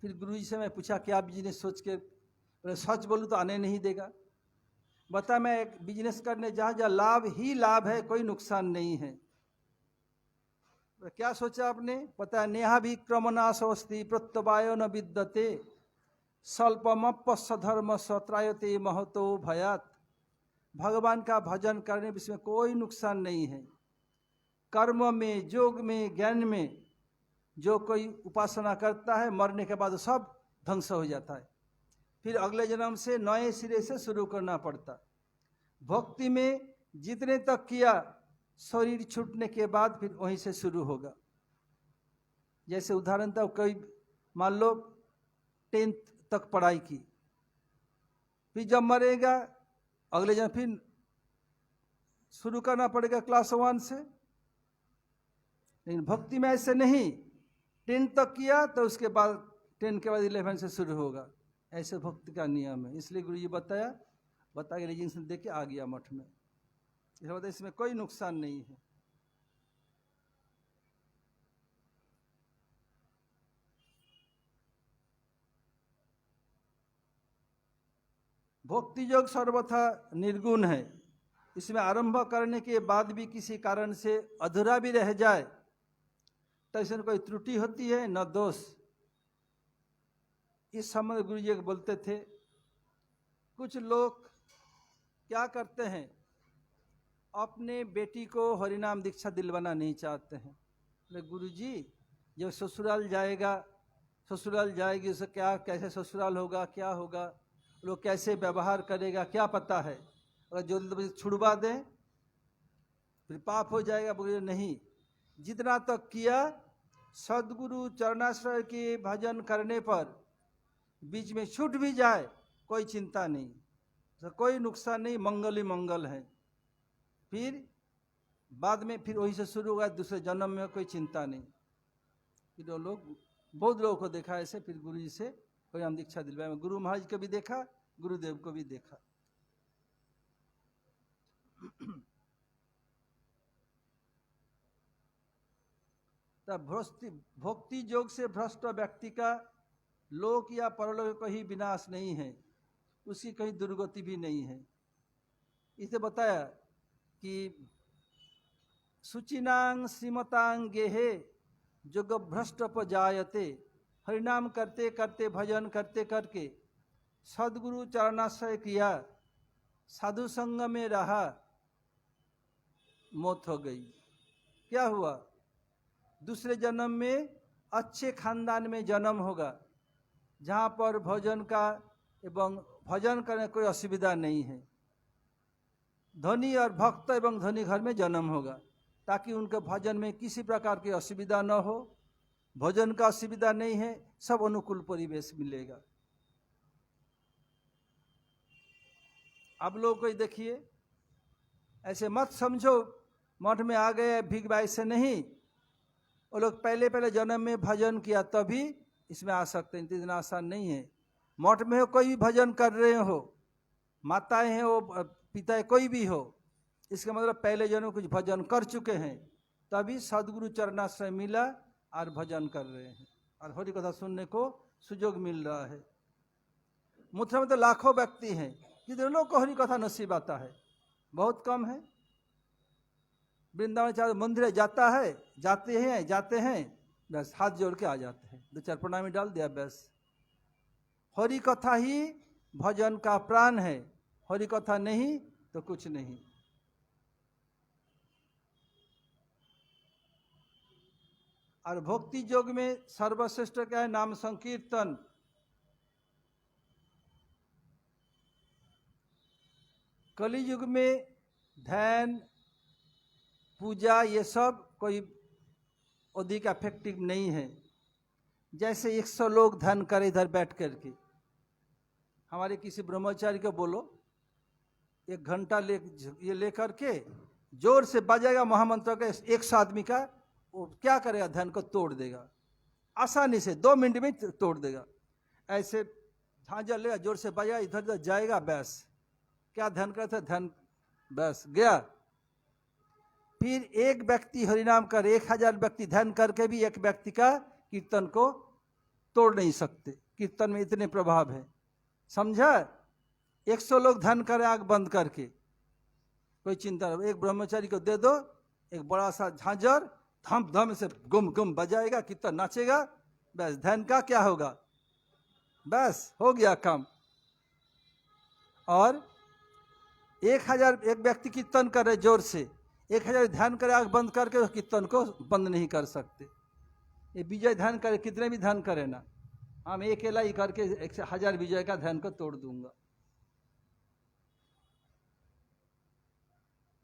फिर गुरुजी से मैं पूछा क्या बिजनेस सोच के? बोले सच बोलूँ तो आने नहीं देगा। बता मैं एक बिजनेस करने जहाँ लाभ ही लाभ है, कोई नुकसान नहीं है। क्या सोचा आपने? पता है नेहा भी क्रमनाशोस्ति प्रत्यवायो न विद्यते स्वल्पमप्यधर्म सत्रायते महतो भयात। भगवान का भजन करने इसमें कोई नुकसान नहीं है। कर्म में, योग में, ज्ञान में जो कोई उपासना करता है मरने के बाद सब ध्वंस हो जाता है, फिर अगले जन्म से नए सिरे से शुरू करना पड़ता। भक्ति में जितने तक किया शरीर छूटने के बाद फिर वहीं से शुरू होगा। जैसे उदाहरण था, कोई मान लो 10th तक पढ़ाई की, फिर जब मरेगा अगले जन्म फिर शुरू करना पड़ेगा क्लास 1 से। लेकिन भक्ति में ऐसे नहीं, 10 तक किया तो उसके बाद 10 के बाद 11 से शुरू होगा। ऐसे भक्ति का नियम है। इसलिए गुरु जी बता के रीजन दे के आ गया मठ में। इसमें कोई नुकसान नहीं है। भक्ति योग सर्वथा निर्गुण है। इसमें आरंभ करने के बाद भी किसी कारण से अधूरा भी रह जाए तो इसमें कोई त्रुटि होती है न दोष। इस समय गुरु जी बोलते थे, कुछ लोग क्या करते हैं, अपने बेटी को हरिनाम दीक्षा दिलवाना नहीं चाहते हैं। बोले गुरु जी जब ससुराल जाएगी उसे क्या, कैसे ससुराल होगा, क्या होगा, लोग कैसे व्यवहार करेगा, क्या पता है। अगर जो छुड़वा दें फिर पाप हो जाएगा। बोले नहीं, जितना तक किया सदगुरु चरणाश्रय के भजन करने पर बीच में छूट भी जाए कोई चिंता नहीं, तो कोई नुकसान नहीं, मंगल ही मंगल है। फिर बाद में फिर वही से शुरू होगा, दूसरे जन्म में कोई चिंता नहीं। फिर वो लोग, बहुत लोगों को देखा ऐसे, फिर गुरु जी से हरिनाम दीक्षा दिलवाया। मैं गुरु महाराज को भी देखा, गुरुदेव को भी देखा। तब भक्ति योग से भ्रष्ट व्यक्ति का लोक या परलोक कहीं विनाश नहीं है, उसकी कहीं दुर्गति भी नहीं है। इसे बताया कि शुचिनांग श्रीमतांग गेहे जोग भ्रष्ट जायते। हरिनाम करते करते, भजन करते करके सदगुरु चरणाश्रय किया, साधु संग में रहा, मौत हो गई। क्या हुआ? दूसरे जन्म में अच्छे खानदान में जन्म होगा, जहाँ पर भजन का एवं भजन करने कोई असुविधा नहीं है। धनी और भक्त एवं धनी घर में जन्म होगा, ताकि उनके भजन में किसी प्रकार की असुविधा न हो। भजन का असुविधा नहीं है, सब अनुकूल परिवेश मिलेगा। आप लोग को देखिए, ऐसे मत समझो मठ में आ गए भीख भाई से नहीं। वो लोग पहले पहले जन्म में भजन किया तभी इसमें आ सकते हैं, इतना आसान नहीं है। मठ में हो कोई भी भजन कर रहे हो, माताएं हैं वो पिता है, कोई भी हो, इसका मतलब पहले जन्म कुछ भजन कर चुके हैं, तभी सदगुरु चरणाश्रय मिला और भजन कर रहे हैं और हरि कथा सुनने को सुयोग मिल रहा है। मुद्रा में तो लाखों व्यक्ति हैं, कितने लोग को हरि कथा नसीब आता है, बहुत कम है। वृंदावन चाहे मंदिर जाते हैं बस हाथ जोड़ के आ जाते हैं, 2-4 प्रणामी डाल दिया बस। हरि कथा ही भजन का प्राण है, हरि कथा नहीं तो कुछ नहीं। और भक्ति योग में सर्वश्रेष्ठ क्या है? नाम संकीर्तन। कलि युग में ध्यान पूजा ये सब कोई अधिक इफेक्टिव नहीं है। जैसे 100 लोग ध्यान करे इधर बैठ करके, हमारे किसी ब्रह्मचारी को बोलो 1 घंटा ले करके जोर से बजाएगा महामंत्र का 100 आदमी का, वो क्या करेगा? ध्यान को तोड़ देगा आसानी से, 2 मिनट में तोड़ देगा। ऐसे झांझर लेगा, जोर से बजा, इधर उधर जाएगा, बस क्या ध्यान करता, ध्यान बस गया। फिर एक व्यक्ति हरिनाम कर, 1000 व्यक्ति ध्यान करके भी एक व्यक्ति का कीर्तन को तोड़ नहीं सकते। कीर्तन में इतने प्रभाव है, समझा। 100 लोग ध्यान करे आंख बंद करके, कोई चिंता नहीं। एक ब्रह्मचारी को दे दो एक बड़ा सा झांझर, धम धम से गुम गुम बजाएगा, कीर्तन नाचेगा, बस ध्यान का क्या होगा, बस हो गया काम। और 1000 एक व्यक्ति कीर्तन करे जोर से, 1000 ध्यान करे आंख बंद करके, तो कीर्तन को बंद नहीं कर सकते। ये विजय ध्यान करे, कितने भी ध्यान करे ना, हम अकेला ही करके 1000 विजय का ध्यान को तोड़ दूंगा।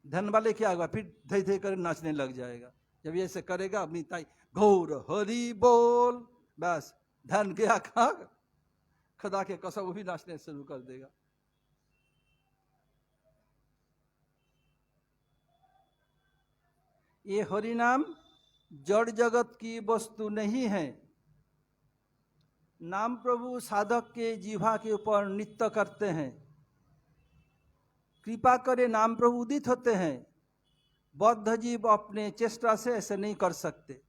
ध्यान वाले क्या होगा, फिर धीरे धीरे कर नाचने लग जाएगा। जब ऐसे करेगा अपनी ताई गौर हरि बोल, बस ध्यान गया कहा, खुदा के कसम वो भी नाचने शुरू कर देगा। ये हरि नाम जड़ जगत की वस्तु नहीं है। नाम प्रभु साधक के जीवा के ऊपर नित्य करते हैं। कृपा करे नाम प्रभु उदित होते हैं। बद्ध जीव अपने चेष्टा से ऐसे नहीं कर सकते।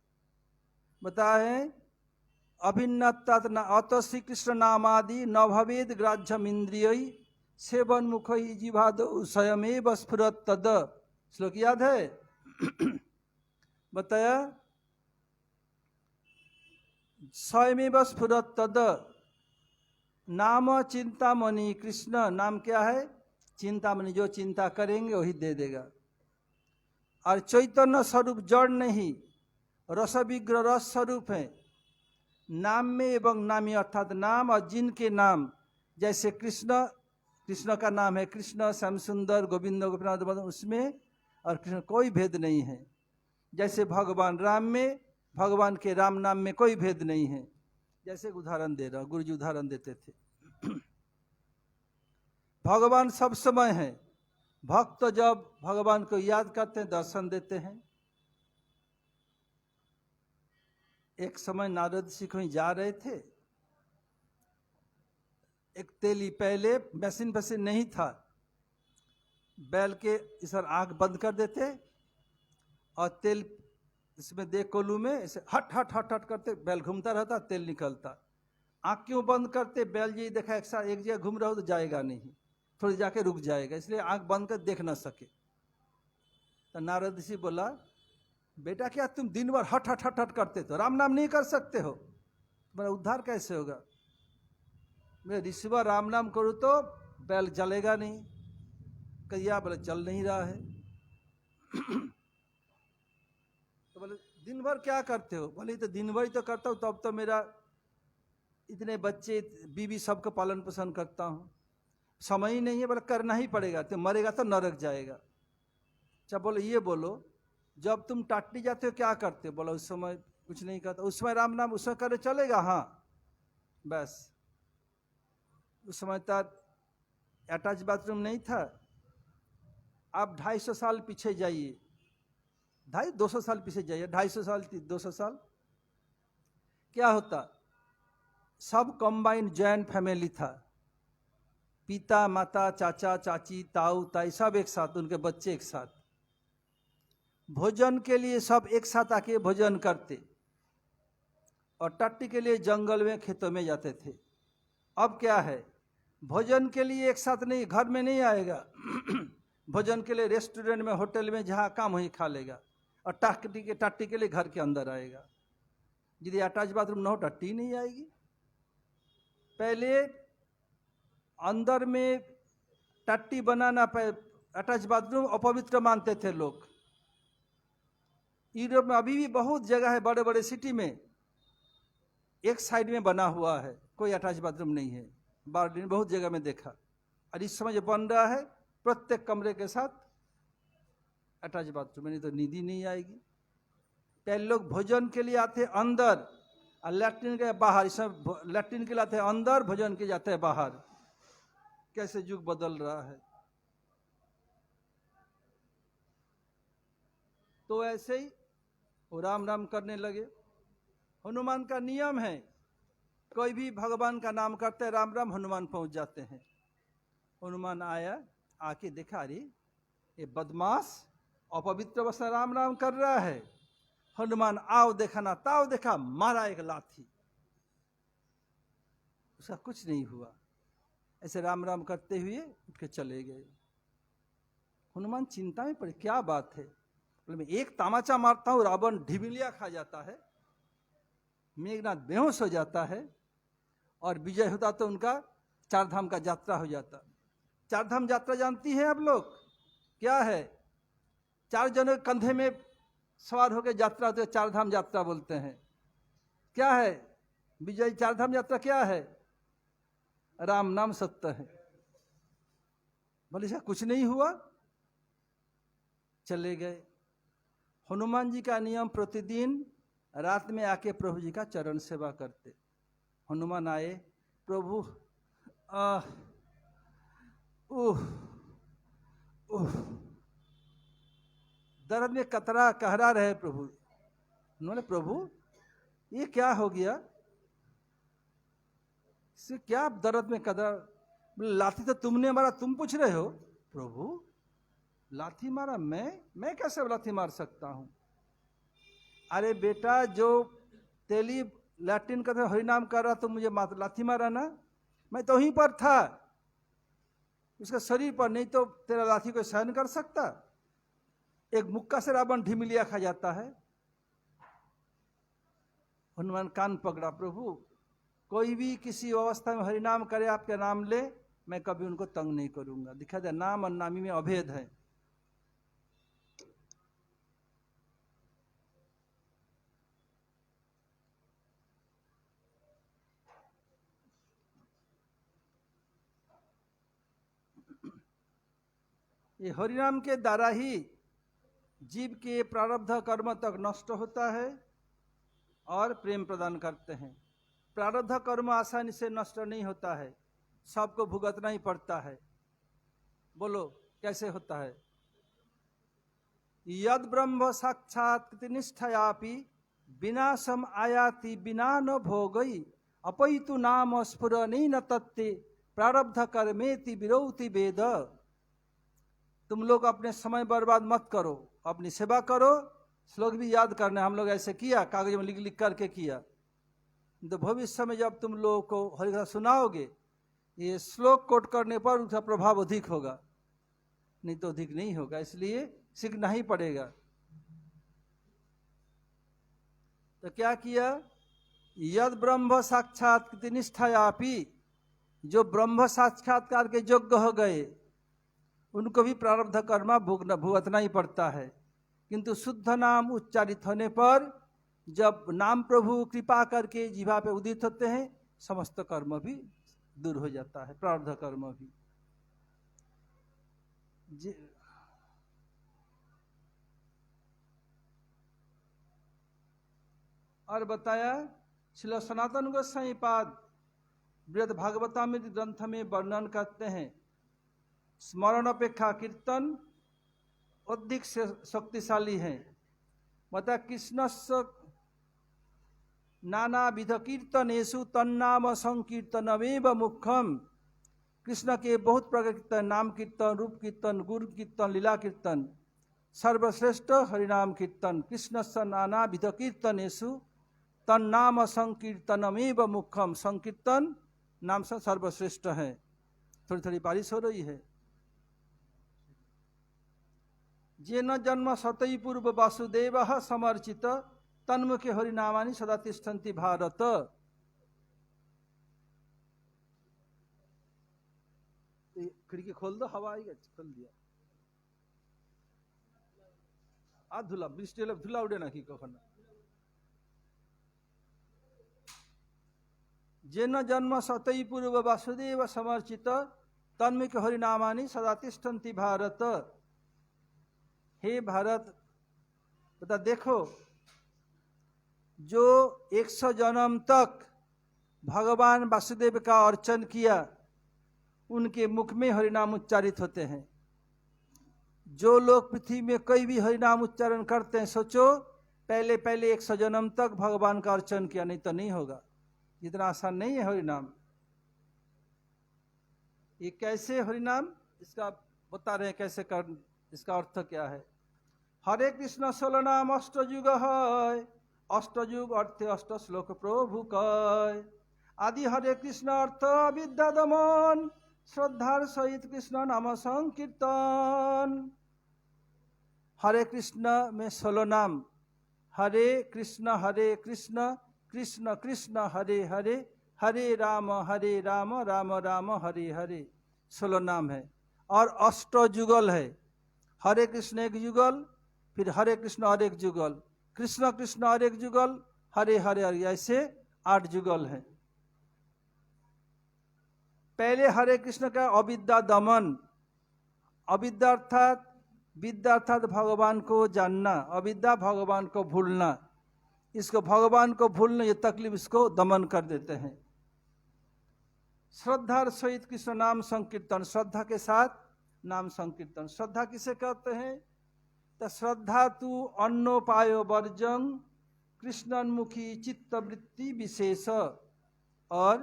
बताए अभिन्नता अत श्री कृष्ण नामादि न भवेद ग्राह्यम इंद्रिय सेवन मुख ही जीवादो स्वयमेव स्फुरत तद। श्लोक याद है? बताया स्वयमेव स्फुरत तद। नाम चिंतामणि कृष्ण, नाम क्या है? चिंतामणि, जो चिंता करेंगे वही दे देगा। और चैतन्य स्वरूप जड़ नहीं, रस विग्रह रस स्वरूप है। नाम में एवं नामी अर्थात नाम और जिनके नाम, जैसे कृष्ण, कृष्ण का नाम है कृष्ण, श्याम सुंदर, गोविंद गोपीनाथ, उसमें और कृष्ण कोई भेद नहीं है। जैसे भगवान राम में, भगवान के राम नाम में कोई भेद नहीं है। जैसे उदाहरण दे रहा, गुरुजी उदाहरण देते थे। भगवान सब समय है। भक्त जब भगवान को याद करते हैं, दर्शन देते हैं। एक समय नारद जी कहीं जा रहे थे, एक तेली, पहले मशीन फशीन नहीं था, बैल के इस आंख बंद कर देते और तेल इसमें दे कोलू में ऐसे हट हट हट हट करते बैल घूमता रहता, तेल निकलता। आंख क्यों बंद करते? बैल जी देखा एक साथ एक जगह घूम रहा हो तो जाएगा नहीं, थोड़ी जाके रुक जाएगा, इसलिए आंख बंद कर देख ना सके। तो नारद जी बोला, बेटा क्या तुम दिन भर हट हट हट हट करते तो राम नाम नहीं कर सकते हो? मेरा उद्धार कैसे होगा? मैं ऋषिवा राम नाम करूँ तो बैल चलेगा नहीं। कहिया बोले चल नहीं रहा है। तो बोले दिन भर क्या करते हो? बोले तो दिन भर ही तो करता हूँ, तब तो मेरा इतने बच्चे बीवी सबको पालन पोषण करता हूँ, समय ही नहीं है। बोले करना ही पड़ेगा, तो मरेगा तो नरक जाएगा। अच्छा बोले ये बोलो, जब तुम टाटनी जाते हो क्या करते हो? बोला उस समय कुछ नहीं करता। उस समय राम नाम उस समय करे चलेगा? हाँ, बस उस समय तक अटैच बाथरूम नहीं था। आप 250 साल पीछे जाइए, 200 साल पीछे जाइए, 250 साल 200 साल, क्या होता? सब कंबाइंड जॉइंट फैमिली था। पिता माता चाचा चाची ताऊ ताई सब एक साथ, उनके बच्चे एक साथ। भोजन के लिए सब एक साथ आके भोजन करते और टट्टी के लिए जंगल में खेतों में जाते थे। अब क्या है? भोजन के लिए एक साथ नहीं, घर में नहीं आएगा। भोजन के लिए रेस्टोरेंट में, होटल में, जहाँ काम वहीं खा लेगा। और टट्टी के लिए घर के अंदर आएगा। यदि अटैच बाथरूम न हो टट्टी नहीं आएगी। पहले अंदर में टट्टी बनाना, अटैच बाथरूम अपवित्र मानते थे लोग। यूरोप में अभी भी बहुत जगह है, बड़े बड़े सिटी में एक साइड में बना हुआ है, कोई अटैच बाथरूम नहीं है। बार्लिन बहुत जगह में देखा। और इस समय जो बन रहा है प्रत्येक कमरे के साथ अटैच बाथरूम, नहीं तो नींद ही नहीं आएगी। पहले लोग भोजन के लिए आते अंदर और लैट्रिन के बाहर। इस समय लैट्रिन के लिए आते हैं अंदर, भोजन के जाते हैं बाहर। कैसे युग बदल रहा है। तो ऐसे ही वो राम राम करने लगे। हनुमान का नियम है, कोई भी भगवान का नाम करते राम राम, हनुमान पहुंच जाते हैं। हनुमान आया, आके देखा, अरे ये बदमाश अपवित्र अवस्था राम राम कर रहा है। हनुमान आओ देखा ना ताओ देखा, मारा एक लाठी, उसका कुछ नहीं हुआ। ऐसे राम राम करते हुए उठ के चले गए। हनुमान चिंता में पड़े, क्या बात है। बोले मैं एक तमाचा मारता हूं, रावण ढिबिलिया खा जाता है, मेघनाथ बेहोश हो जाता है, और विजय होता तो उनका चार धाम का यात्रा हो जाता। चार धाम यात्रा जानती हैं आप लोग क्या है? 4 जनों कंधे में सवार होकर यात्रा होती है, चार धाम यात्रा बोलते हैं। क्या है विजय? चार धाम यात्रा क्या है? राम नाम सत्य है। बोले ऐसा कुछ नहीं हुआ, चले गए। हनुमान जी का नियम प्रतिदिन रात में आके प्रभु जी का चरण सेवा करते। हनुमान आए, प्रभु दर्द में कतरा कहरा रहे प्रभु। उन्होंने, प्रभु ये क्या हो गया, इससे क्या दर्द में कतरा? लाठी तो तुमने मारा, तुम पूछ रहे हो? प्रभु लाठी मारा? मैं कैसे लाठी मार सकता हूं? अरे बेटा, जो तेली लैट्रिन का हरिनाम कर रहा तो मुझे लाठी मारा ना, मैं तो वहीं पर था, उसका शरीर पर, नहीं तो तेरा लाठी को सहन कर सकता? एक मुक्का से रावण ढिमिलिया खा जाता है। हनुमान कान पकड़ा, प्रभु कोई भी किसी अवस्था में हरिनाम करे, आपके नाम ले, मैं कभी उनको तंग नहीं करूंगा। दिखा दे नाम और नामी में अभेद है। ये हरिनाम के द्वारा ही जीव के प्रारब्ध कर्म तक नष्ट होता है और प्रेम प्रदान करते हैं। प्रारब्ध कर्म आसानी से नष्ट नहीं होता है, सबको भुगतना ही पड़ता है। बोलो कैसे होता है? यद ब्रह्म साक्षात निष्ठयापि विनाशम आयाति बिना न भोगई अपैतु नाम स्फुरनी न तत्ते प्रारब्ध कर्मेति विरोति वेद। तुम लोग अपने समय बर्बाद मत करो, अपनी सेवा करो। श्लोक भी याद करना, हम लोग ऐसे किया, कागज में लिख लिख करके किया। तो भविष्य में जब तुम लोगों को हरिकथा सुनाओगे, ये श्लोक कोट करने पर उसका प्रभाव अधिक होगा, नहीं तो अधिक नहीं होगा। इसलिए सीखना ही पड़ेगा। तो क्या किया? यद ब्रह्म साक्षात निष्ठायापि, जो ब्रह्म साक्षात्कार के योग्य हो गए उनको भी प्रारब्ध कर्म भुगतना ही पड़ता है। किंतु शुद्ध नाम उच्चारित होने पर, जब नाम प्रभु कृपा करके जीवा पे उदित होते हैं, समस्त कर्म भी दूर हो जाता है, प्रारब्ध कर्म भी। और बताया, श्री सनातन गोस्वामी पाद बृहद भागवतामृत ग्रंथ में वर्णन करते हैं, स्मरण अपेक्षा कीर्तन अधिक शक्तिशाली है। बता, कृष्ण नाना विध कीर्तनेषु तन्नाम संकीर्तनमेव मुख्यम। कृष्ण के बहुत प्रकार कीर्तन, नाम कीर्तन, रूप कीर्तन, गुरु कीर्तन, लीला कीर्तन, सर्वश्रेष्ठ हरिनाम कीर्तन। कृष्ण नाना विध कीर्तनेषु तन्नाम संकीर्तनमेव मुख्यम। संकीर्तन नाम से सर्वश्रेष्ठ है। थोड़ी थोड़ी बारिश हो रही है। जेन जन्म सतई पूर्व वासुदेव समर्चित तन्मुखे हरिनामानि सदा तिष्ठन्ति भारत। खिड़की खोल दो, हवा आएगा। खोल दिया। आ धुला बृष्टि धुला उड़े ना कि कखन। जेन जन्म सतई पूर्व वासुदेव समर्चित तन्मुखे हरिनामानि सदा तिष्ठन्ति भारत। हे भारत, बता देखो, जो 100 जन्म तक भगवान वासुदेव का अर्चन किया, उनके मुख में हरिनाम उच्चारित होते हैं। जो लोग पृथ्वी में कोई भी हरिनाम उच्चारण करते हैं, सोचो पहले 100 जन्म तक भगवान का अर्चन किया, नहीं तो नहीं होगा। इतना आसान नहीं है हरिनाम। ये कैसे हरिनाम, इसका बता रहे हैं कैसे कर, इसका अर्थ क्या है। हरे कृष्ण 16 नाम अष्टयुग है, अष्टयुग अर्थ अष्ट श्लोक प्रभु कय। आदि हरे कृष्ण अर्थ विद्या दमन, श्रद्धार सहित कृष्ण नाम संकीर्तन। हरे कृष्ण में 16 नाम, हरे कृष्ण कृष्ण कृष्ण हरे हरे, हरे राम राम राम हरे हरे, 16 नाम है। और अष्ट जुगल है, हरे कृष्ण एक जुगल, फिर हरे कृष्ण और एक जुगल, कृष्ण कृष्ण और एक जुगल, हरे हरे हरे, ऐसे 8 जुगल है। पहले हरे कृष्ण का अविद्या दमन, अविद्या अर्थात, विद्या अर्थात भगवान को जानना, अविद्या भगवान को भूलना, इसको भगवान को भूलने ये तकलीफ इसको दमन कर देते हैं। श्रद्धा सहित कृष्ण नाम संकीर्तन, श्रद्धा के साथ नाम संकीर्तन। श्रद्धा किसे कहते हैं? तो श्रद्धा तू अन्नोपायो वर्जं, कृष्णन्मुखी चित्तवृत्ति विशेष। और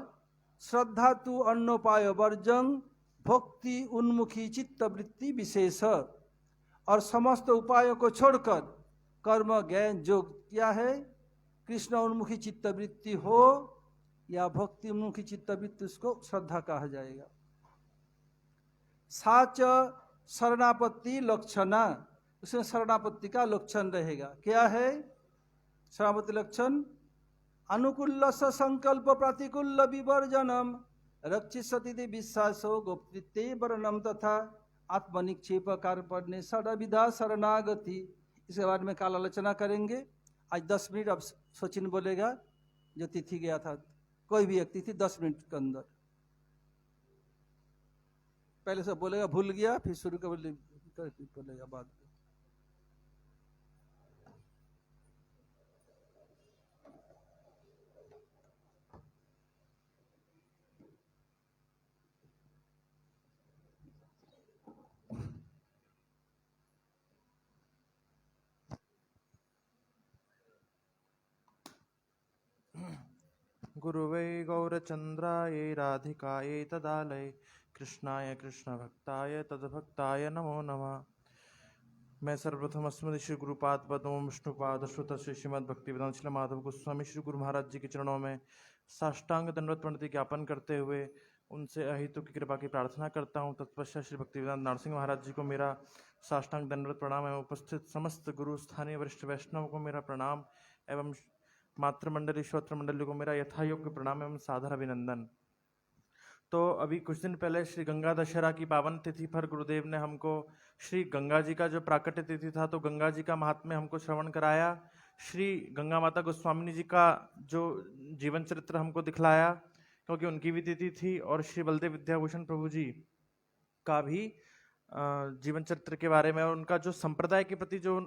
श्रद्धा तू अन्नोपाय वर्जं, भक्ति उन्मुखी चित्तवृत्ति विशेष। और समस्त उपायों को छोड़कर कर्म ज्ञान जो क्या है, कृष्ण उन्मुखी चित्तवृत्ति हो या भक्ति उन्मुखी चित्तवृत्ति, उसको श्रद्धा कहा जाएगा। साच शरणापत्ति लक्षणा, उसमें शरणापत्ति का लक्षण रहेगा। क्या है शरणापत्ति लक्षण? अनुकूल संकल्प प्रतिकूल विवर्जनम, रक्षिसति विश्वासो गोप्तृत्वे वर्णम, तथा आत्मनिक्षेप कार्पण्य षड्विधा शरणागति। इसके बारे में काल आलोचना करेंगे। आज 10 मिनट अब सचिन बोलेगा, जो तिथि गया था, कोई भी एक तिथि 10 मिनट के अंदर। पहले से बोलेगा, भूल गया, फिर शुरू कर बोलेगा बाद में। गुरुवे गौरचंद्राय राधिकायै तदालय, कृष्णाय कृष्णभक्ताय तद्भक्ताय नमो नमः। मैं सर्वप्रथम अस्मद श्री गुरुपाद पद्म विष्णुपाद श्रुत श्री श्रीमद भक्तिवेदांत श्री माधव गोस्वामी श्री गुरु महाराज जी के चरणों में साष्टांग दंडवत प्रणति ज्ञापन करते हुए उनसे अहितु की कृपा की प्रार्थना करता हूँ। तत्पश्चात श्री भक्तिवेदांत नारसिंह महाराज जी को मेरा साष्टांग दंडवत प्रणाम एवं उपस्थित समस्त गुरु स्थानीय वरिष्ठ वैष्णव को मेरा प्रणाम एवं मातृमंडली श्रोत्र मंडली को मेरा यथायोग्य प्रणाम एवं सादर अभिनंदन। तो अभी कुछ दिन पहले श्री गंगा दशहरा की पावन तिथि पर गुरुदेव ने हमको श्री गंगा जी का जो प्राकट्य तिथि था, तो गंगा जी का महात्म्य हमको श्रवण कराया। श्री गंगा माता गोस्वामी जी का जो जीवन चरित्र हमको दिखलाया, क्योंकि उनकी भी तिथि थी। और श्री बलदेव विद्याभूषण प्रभु जी का भी जीवन चरित्र के बारे में और उनका जो संप्रदाय के प्रति जो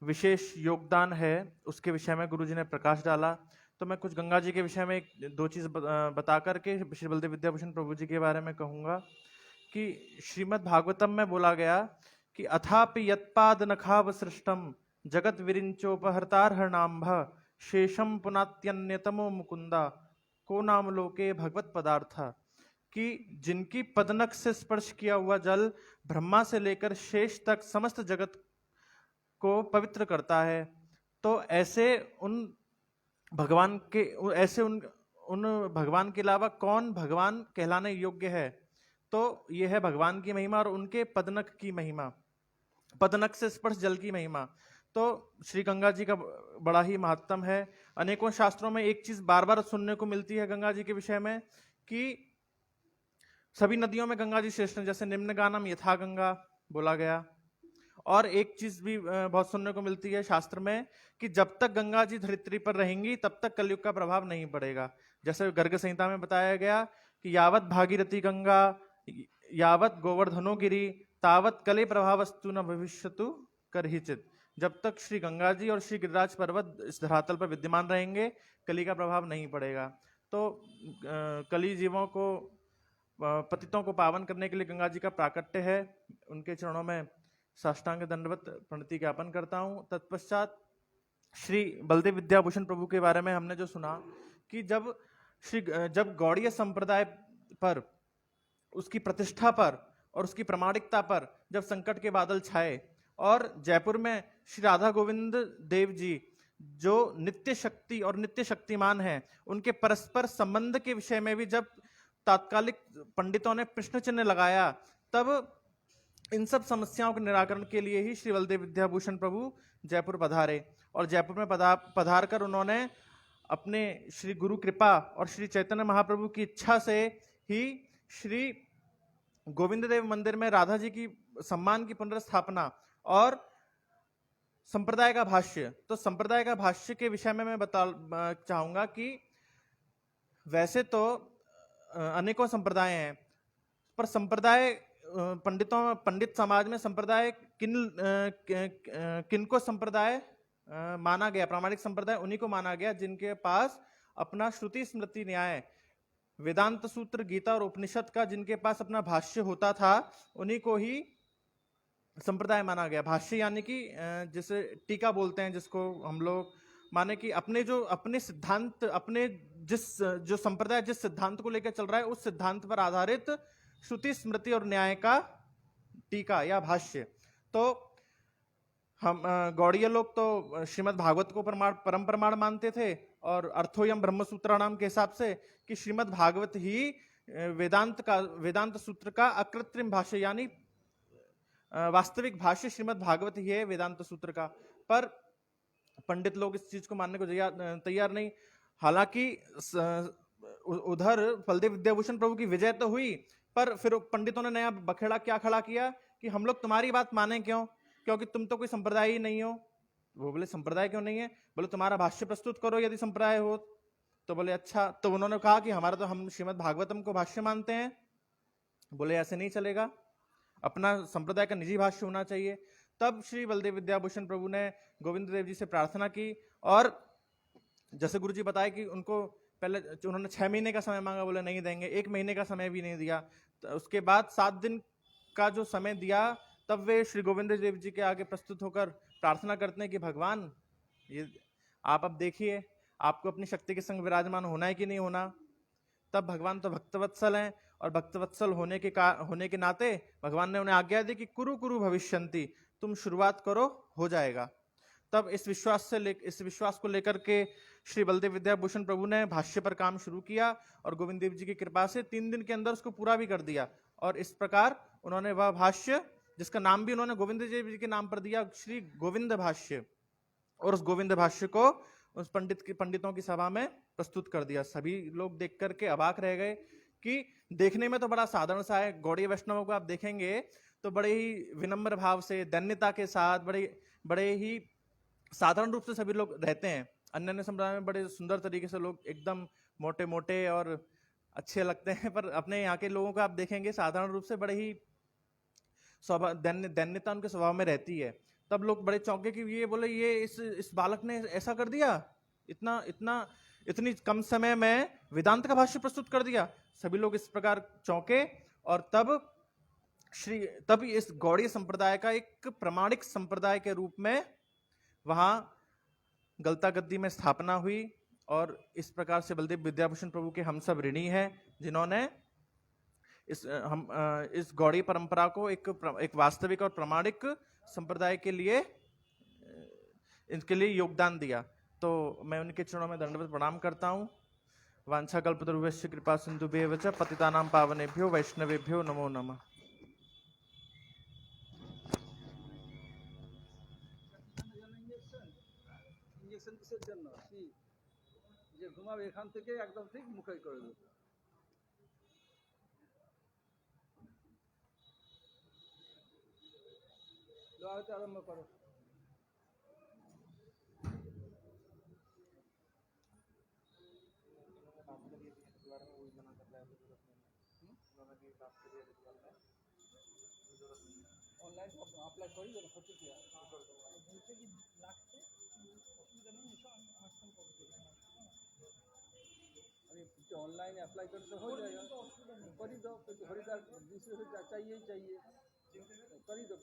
विशेष योगदान है उसके विषय में गुरु जी ने प्रकाश डाला। तो मैं कुछ गंगा जी के विषय में 2 चीज़ बता करके श्री बलदेव विद्याभूषण प्रभु जी के बारे में कहूँगा कि श्रीमद् भागवतम में बोला गया कि अथापि यत्पाद नखाव सृष्टम जगत विरिंचोपहर्तार्हणाम्भ शेषम पुनात्यन्यतमो मुकुंदा को नाम लोके भगवत पदार्थ। कि जिनकी पदनख से स्पर्श किया हुआ जल ब्रह्मा से लेकर शेष तक समस्त जगत को पवित्र करता है, तो ऐसे उन भगवान के उन भगवान के अलावा कौन भगवान कहलाने योग्य है? तो यह है भगवान की महिमा और उनके पदनख की महिमा, पदनख से स्पर्श जल की महिमा। तो श्री गंगा जी का बड़ा ही महत्तम है। अनेकों शास्त्रों में एक चीज बार बार सुनने को मिलती है गंगा जी के विषय में कि सभी नदियों में गंगा जी श्रेष्ठ हैं, जैसे निम्न गानम यथा गंगा बोला गया। और एक चीज भी बहुत सुनने को मिलती है शास्त्र में कि जब तक गंगा जी धरित्री पर रहेंगी तब तक कलयुग का प्रभाव नहीं पड़ेगा। जैसे गर्ग संहिता में बताया गया कि यावत भागीरथी गंगा यावत गोवर्धनो गिरी तावत कले प्रभावस्तु न भविष्यतु करहिचित। जब तक श्री गंगा जी और श्री गिरिराज पर्वत इस धरातल पर विद्यमान रहेंगे कली का प्रभाव नहीं पड़ेगा। तो कली जीवों को पतितों को पावन करने के लिए गंगा जी का प्राकट्य है। उनके चरणों में साष्टांग दंडवत प्रणति ज्ञापन करता हूँ। तत्पश्चात श्री बलदेव विद्याभूषण प्रभु के बारे में हमने जो सुना कि जब जब गौड़ीय संप्रदाय पर, उसकी प्रतिष्ठा पर और उसकी प्रामाणिकता पर जब संकट के बादल छाए और जयपुर में श्री राधा गोविंद देव जी जो नित्य शक्ति और नित्य शक्तिमान हैं, उनके परस्पर संबंध के विषय में भी जब तात्कालिक पंडितों ने प्रश्न चिन्ह लगाया, तब इन सब समस्याओं के निराकरण के लिए ही श्री बलदेव विद्याभूषण प्रभु जयपुर पधारे और जयपुर में पधार कर उन्होंने अपने श्री गुरु कृपा और श्री चैतन्य महाप्रभु की इच्छा से ही श्री गोविंद देव मंदिर में राधा जी की सम्मान की पुनर्स्थापना और संप्रदाय का भाष्य। तो संप्रदाय का भाष्य के विषय में मैं चाहूंगा कि वैसे तो अनेकों संप्रदाय हैं, पर संप्रदाय पंडित समाज में संप्रदाय किनको संप्रदाय माना गया, प्रामाणिक संप्रदाय उन्हीं को माना गया जिनके पास अपना श्रुति स्मृति न्याय वेदांत सूत्र गीता और उपनिषद का जिनके पास अपना भाष्य होता था, उन्हीं को ही संप्रदाय माना गया। भाष्य यानी कि जिसे टीका बोलते हैं, जिसको हम लोग माने कि अपने सिद्धांत, अपने जो संप्रदाय जिस सिद्धांत को लेकर चल रहा है उस सिद्धांत पर आधारित श्रुति स्मृति और न्याय का टीका या भाष्य। तो हम गौड़ीय लोग तो श्रीमद् भागवत को परम प्रमाण मानते थे और अर्थोयम ब्रह्मसूत्राणाम के हिसाब से कि श्रीमद् भागवत ही वेदांत सूत्र का अकृत्रिम भाष्य यानी वास्तविक भाष्य श्रीमद् भागवत ही है वेदांत सूत्र का। पर पंडित लोग इस चीज को मानने को तैयार नहीं। हालांकि उधर बलदेव विद्याभूषण प्रभु की विजय तो हुई, पर फिर पंडितों ने नया बखेड़ा क्या खड़ा किया कि हम लोग तुम्हारी बात माने क्यों, क्योंकि तुम तो कोई संप्रदाय ही नहीं हो। वो बोले संप्रदाय क्यों नहीं है? बोले तुम्हारा भाष्य प्रस्तुत करो यदि संप्रदाय हो। तो बोले अच्छा। तो उन्होंने कहा कि हम श्रीमद् भागवतम को भाष्य मानते हैं। बोले ऐसे नहीं चलेगा, अपना संप्रदाय का निजी भाष्य होना चाहिए। तब श्री बलदेव विद्याभूषण प्रभु ने गोविंद देव जी से प्रार्थना की और जैसे गुरु जी बताए कि उनको पहले उन्होंने 6 महीने का समय मांगा, बोले नहीं देंगे। 1 महीने का समय भी नहीं दिया। तो उसके बाद 7 दिन का जो समय दिया, तब वे श्री गोविंद देव जी के आगे प्रस्तुत होकर प्रार्थना करते हैं कि भगवान ये आप अब देखिए, आपको अपनी शक्ति के संग विराजमान होना है कि नहीं होना। तब भगवान तो भक्तवत्सल हैं और भक्तवत्सल होने के नाते भगवान ने उन्हें आज्ञा दी कि कुरु कुरु भविष्यन्ति, तुम शुरुआत करो, हो जाएगा। तब इस विश्वास को लेकर के श्री बलदेव विद्याभूषण प्रभु ने भाष्य पर काम शुरू किया और गोविंद देव जी की कृपा से 3 दिन के अंदर उसको पूरा भी कर दिया। और इस प्रकार उन्होंने वह भाष्य, जिसका नाम भी उन्होंने गोविंद देव जी के नाम पर दिया, श्री गोविंद भाष्य, और उस गोविंद भाष्य को उस पंडितों की सभा में प्रस्तुत कर दिया। सभी लोग देख करके अबाक रह गए कि देखने में तो बड़ा साधारण सा है। गौड़ीय वैष्णवों को आप देखेंगे तो बड़े ही विनम्र भाव से, दैन्यता के साथ, बड़े ही साधारण रूप से सभी लोग रहते हैं। अन्य संप्रदाय में बड़े सुंदर तरीके से लोग एकदम मोटे मोटे और अच्छे लगते हैं, पर अपने यहाँ के लोगों को आप देखेंगे साधारण रूप से बड़े ही दैन्यता उनके स्वभाव में रहती है। तब लोग बड़े चौंके कि ये बोले ये इस बालक ने ऐसा कर दिया, इतनी कम समय में वेदांत का भाष्य प्रस्तुत कर दिया। सभी लोग इस प्रकार चौंके और तब इस गौड़ीय संप्रदाय का एक प्रामाणिक संप्रदाय के रूप में वहां गलता गद्दी में स्थापना हुई। और इस प्रकार से बलदेव विद्याभूषण प्रभु के हम सब ऋणी हैं जिन्होंने इस गौड़ीय परंपरा को एक वास्तविक और प्रामाणिक संप्रदाय के लिए इनके लिए योगदान दिया। तो मैं उनके चरणों में दंडवत प्रणाम करता हूँ। वांछा कल्पतरुभ्यश्च कृपा सिंधुभ्येव च पतितानां पावनेभ्यो वैष्णवेभ्यो नमो नमः। ইনজেকশন কিসের জন্য? কি যে ঘুমাবে এখান থেকে একদম ঠিক মুখে করে দেব। দোয়াতে আরম্ভ করো। অনলাইন অ্যাপ্লাই করি যেন হচ্ছে কি বলছে কি লাগছে অসুবিধা নেই, এসব আমি আমার ফোন করে দেবো। अरे ऑनलाइन अप्लाई कर तो हो जाएगा, कर ही दो, हरिद्वार चाहिए कर ही दो।